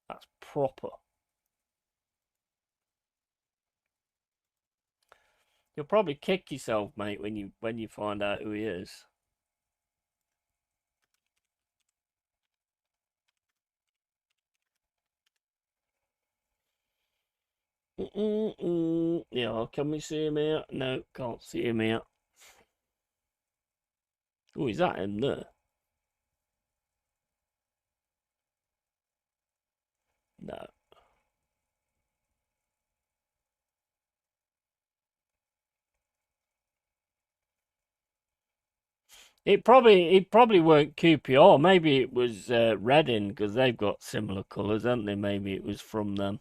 That's proper. You'll probably kick yourself, mate, when you find out who he is. Yeah, can we see him here? No, can't see him here. Oh, is that him there? No. It probably weren't QPR. Maybe it was Reading because they've got similar colours, haven't they? Maybe it was from them.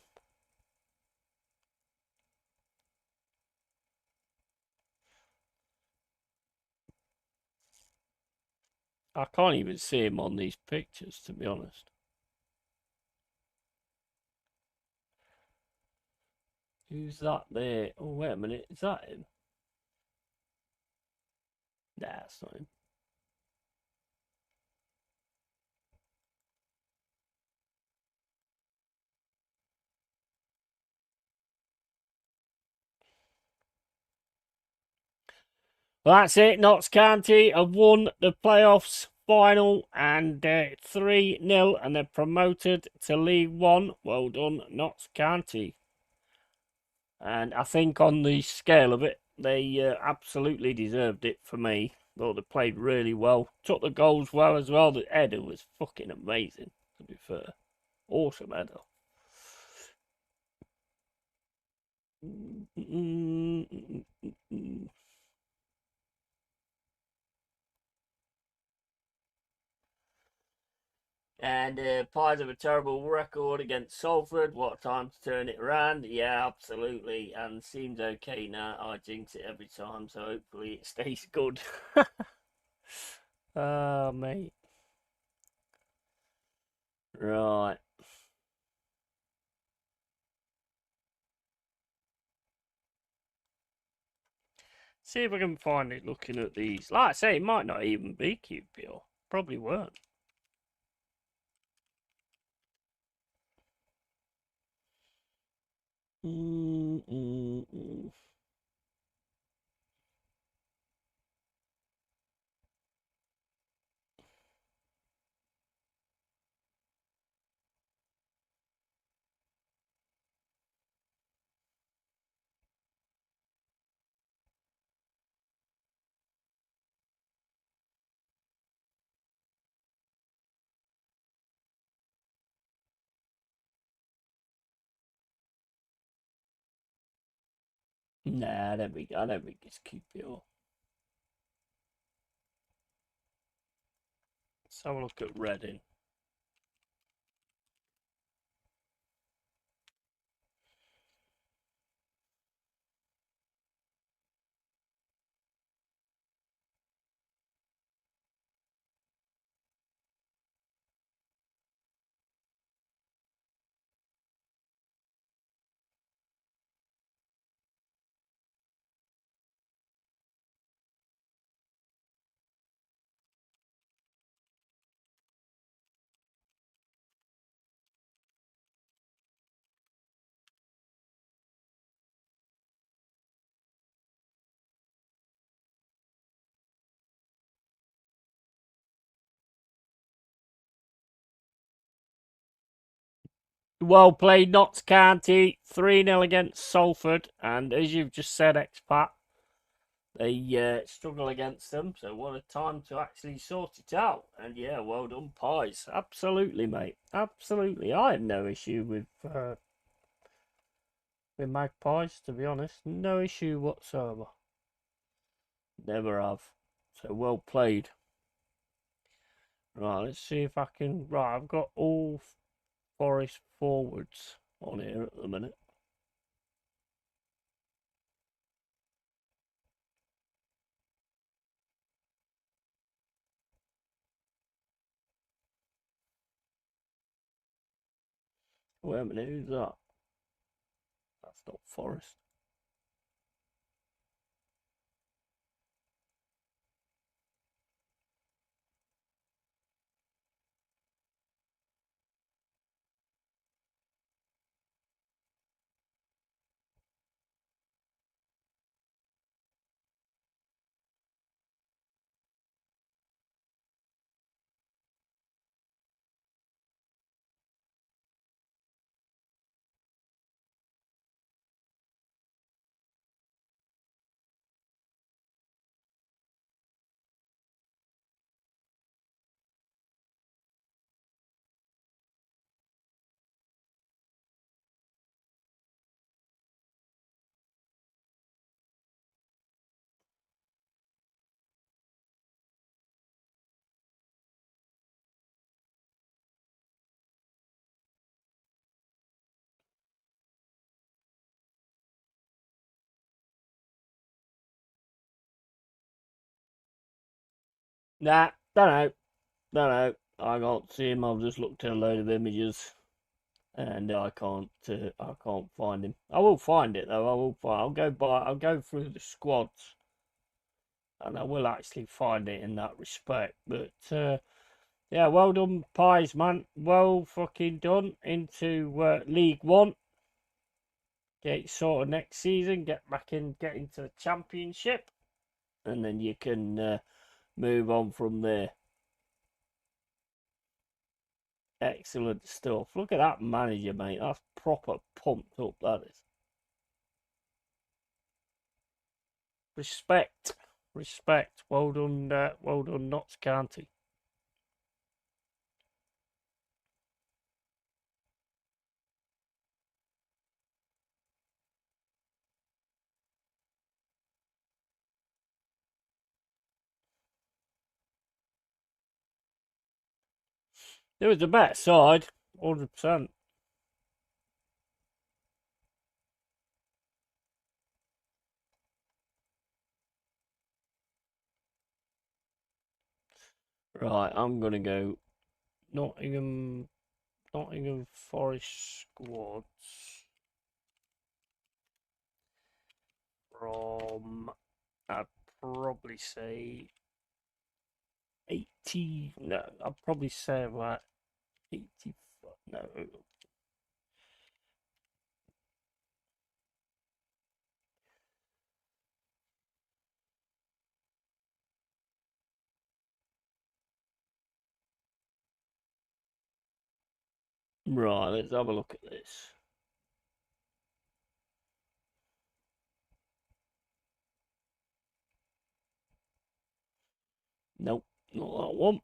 I can't even see him on these pictures, to be honest. Who's that there? Oh, wait a minute. Is that him? Nah, that's not him. Well, that's it. Notts County have won the playoffs final and 3-0, and they're promoted to League One. Well done, Notts County. And I think on the scale of it, they absolutely deserved it for me. Thought they played really well. Took the goals well as well. The header was fucking amazing, to be fair. Awesome header. And Pies have a terrible record against Salford. What a time to turn it around. Yeah, absolutely. And seems okay now. I jinx it every time, so hopefully it stays good. Oh, mate. Right. See if I can find it looking at these. Like I say, it might not even be QPR. Probably weren't. Mm-mm-mm. Nah, I don't think it's QPR. Let's have a look at Reading. Well played, Notts County. 3-0 against Salford. And as you've just said, expat, they struggle against them. So what a time to actually sort it out. And yeah, well done, Pies. Absolutely, mate. Absolutely. I have no issue with Magpies, to be honest. No issue whatsoever. Never have. So well played. Right, let's see if I can. Right, I've got all Forest forwards on here at the minute. Wait a minute, who's that? That's not Forest. Nah, don't know. I can't see him. I've just looked at a load of images, and I can't find him. I will find it though. I will find. I'll go through the squads, and I will actually find it in that respect. But yeah, well done, Pies, man. Well fucking done into League One. Get sorted next season. Get back in. Get into the Championship, and then you can move on from there. Excellent stuff. Look at that manager, mate. That's proper pumped up, that is. Respect. Respect. Well done, Notts County. It was the better side, 100%. Right, I'm going to go Nottingham Forest squads from, I'd probably say 80, no, I'd probably say about 80, no, right, let's have a look at this. Nope, not that one.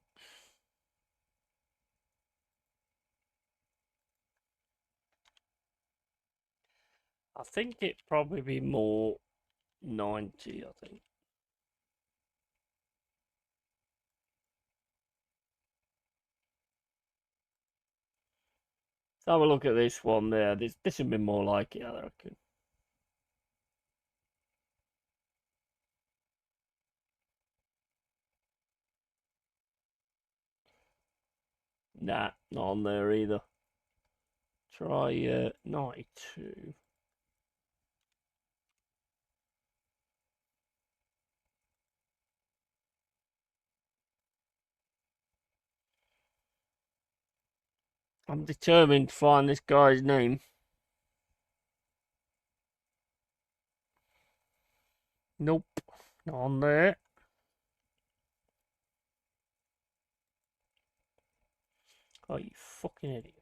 I think it'd probably be more 90, I think. Let's have a look at this one there. This would be more like it, I reckon. Nah, not on there either. Try 92. I'm determined to find this guy's name. Nope, not on there. Oh, you fucking idiot.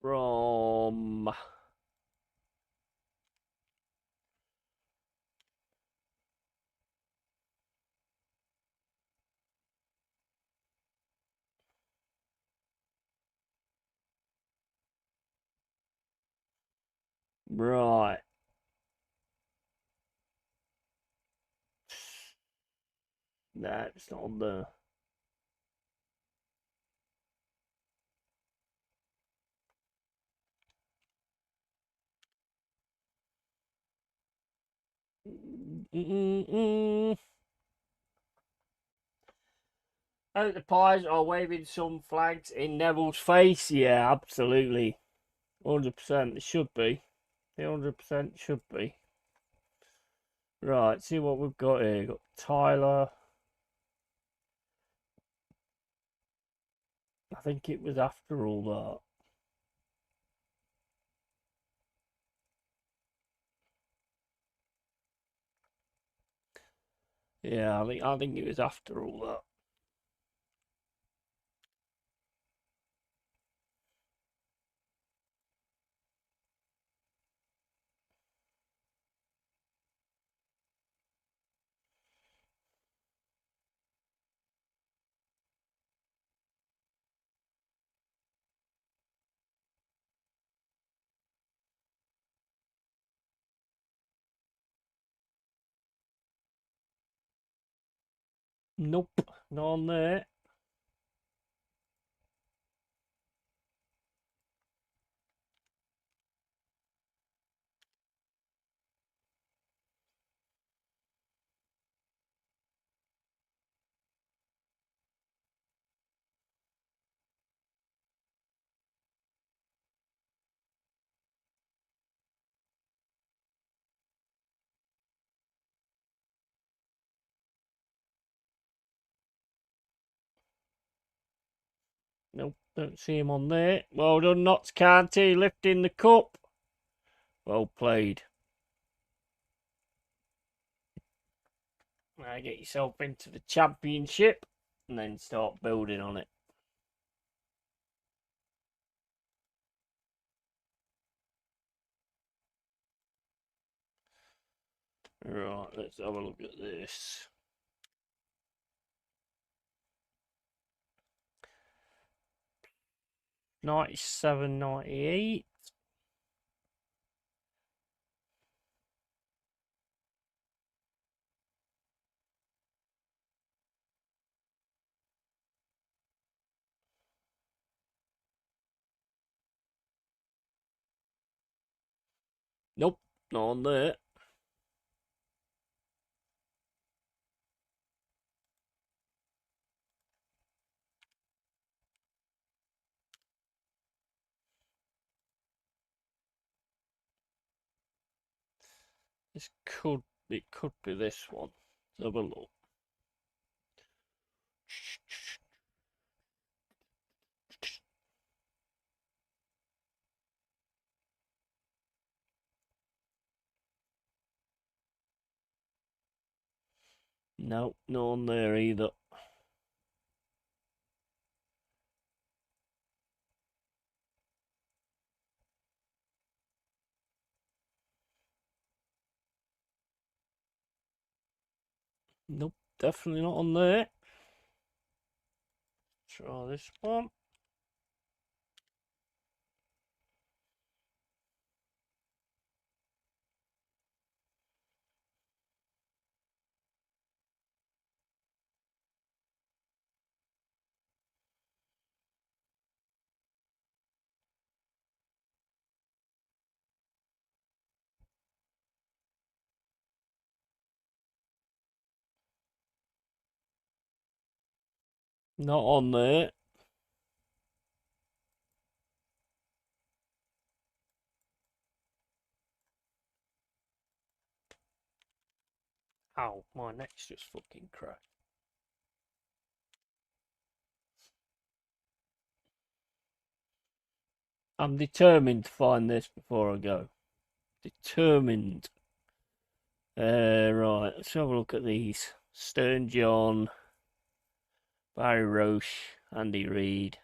From... Right. Nah, it's not on there. I think the Pies are waving some flags in Neville's face. Yeah, absolutely. 100%. It should be. It 100% should be. Right, see what we've got here. We've got Tyler. I think it was after all that. Yeah, I think it was after all that. Nope, not on there. Nope, don't see him on there. Well done, Notts County, lifting the cup. Well played. Now get yourself into the championship and then start building on it. Right, let's have a look at this. '97, '98. Nope, not on there. It could be this one. Let's have a look. Nope, not on there either. Nope, definitely not on there. Try this one. Not on there. Ow, my neck's just fucking cracked. I'm determined to find this before I go. Determined. Right, let's have a look at these. Stern John, Barry Roche, Andy Reid.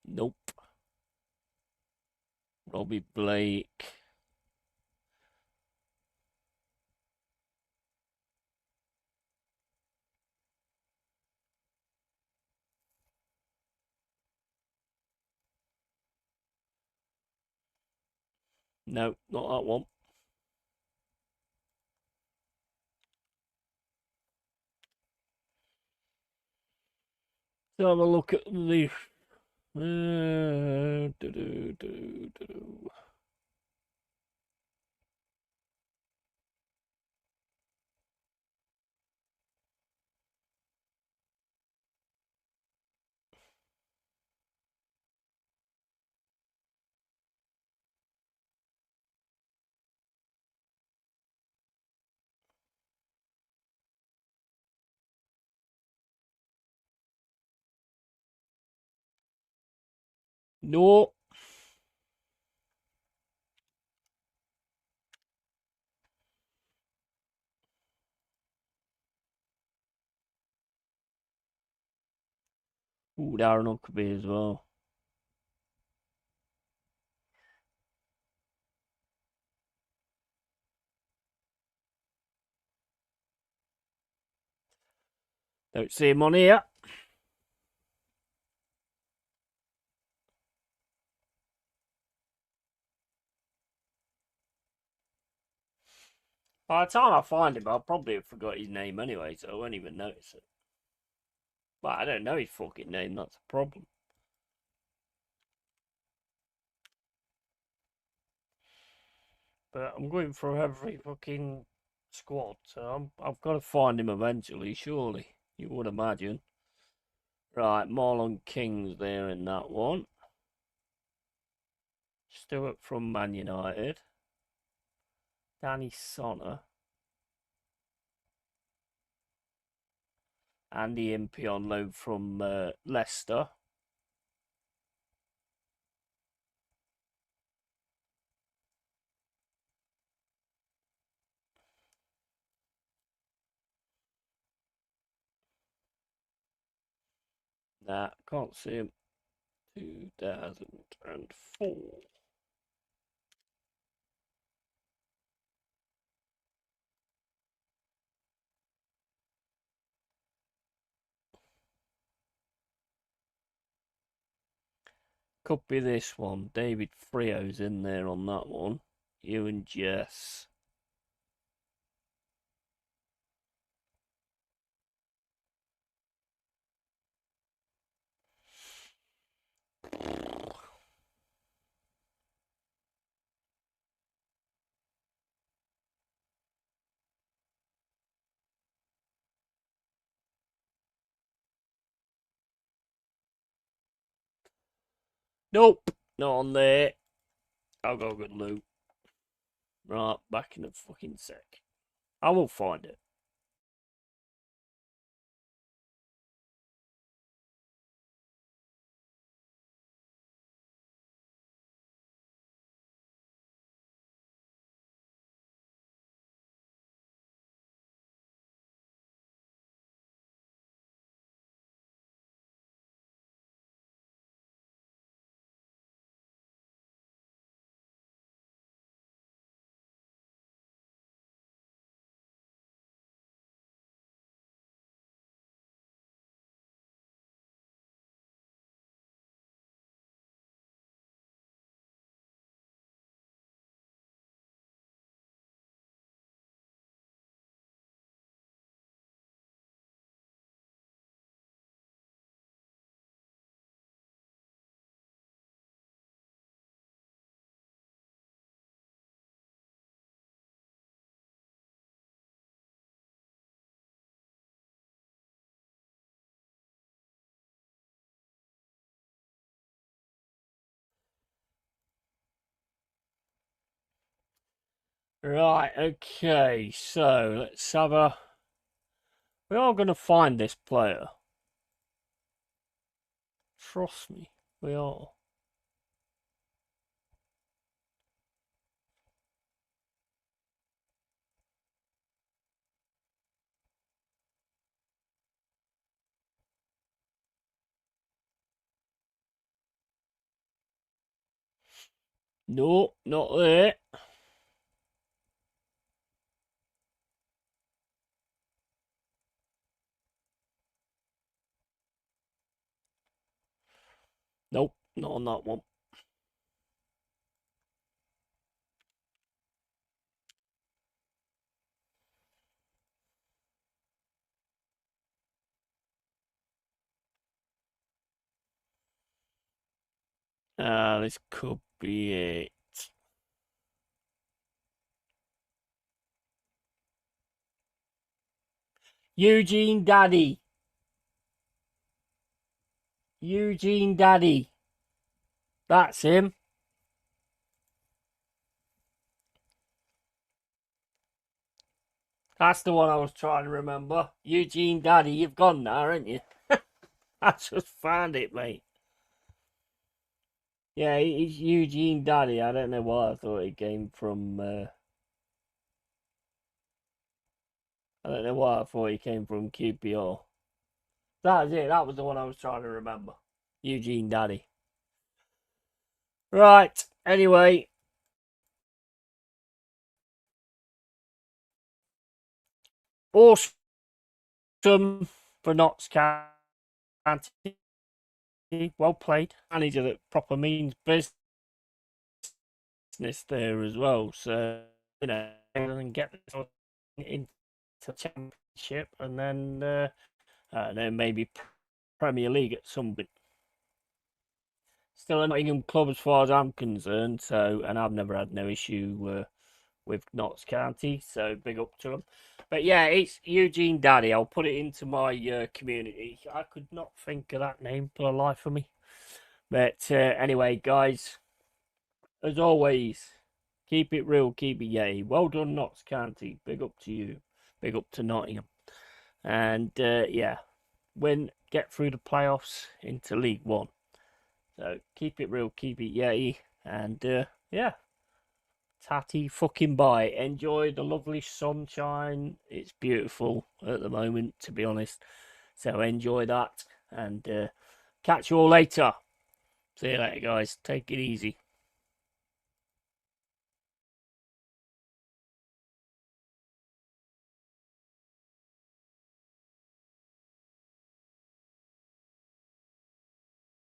Nope. Robbie Blake. No, not that one. Let's have a look at the. No. Ooh, Darren Huckabee as well. Don't see him on here. By the time I find him, I'll probably have forgot his name anyway, so I won't even notice it. But I don't know his fucking name, that's a problem. But I'm going through every fucking squad, so I've got to find him eventually, surely. You would imagine. Right, Marlon King's there in that one. Stewart from Man United. Danny Sonner. Andy Impey on loan from Leicester. Nah, can't see him. 2004. Could be this one. David Frio's in there on that one. You and Jess. Nope, not on there. I'll go good loot. Right, back in a fucking sec. I will find it. Right, okay, so let's have a. We are going to find this player. Trust me, we are. No, not there. Nope, not on that one. This could be it. Eugene Daddy. Eugene Daddy. That's him. That's the one I was trying to remember. Eugene Daddy, you've gone now, haven't you? I just found it, mate. Yeah, he's Eugene Daddy. I don't know why I thought he came from. I don't know why I thought he came from QPR. That was it. That was the one I was trying to remember. Eugene Daddy. Right. Anyway, awesome for Notts County. Well played. Manager that proper means business there as well. So and get into the Championship, and then maybe Premier League at some point. Still a Nottingham club as far as I'm concerned, so, and I've never had no issue with Notts County, so big up to them. But yeah, it's Eugene Daddy. I'll put it into my community. I could not think of that name for the life of me. But anyway, guys, as always, keep it real, keep it yay. Well done, Notts County. Big up to you. Big up to Nottingham. And yeah, get through the playoffs into League One. So keep it real, keep it yay. And yeah, tatty fucking bye. Enjoy the lovely sunshine. It's beautiful at the moment, to be honest. So enjoy that. And catch you all later. See you later, guys. Take it easy.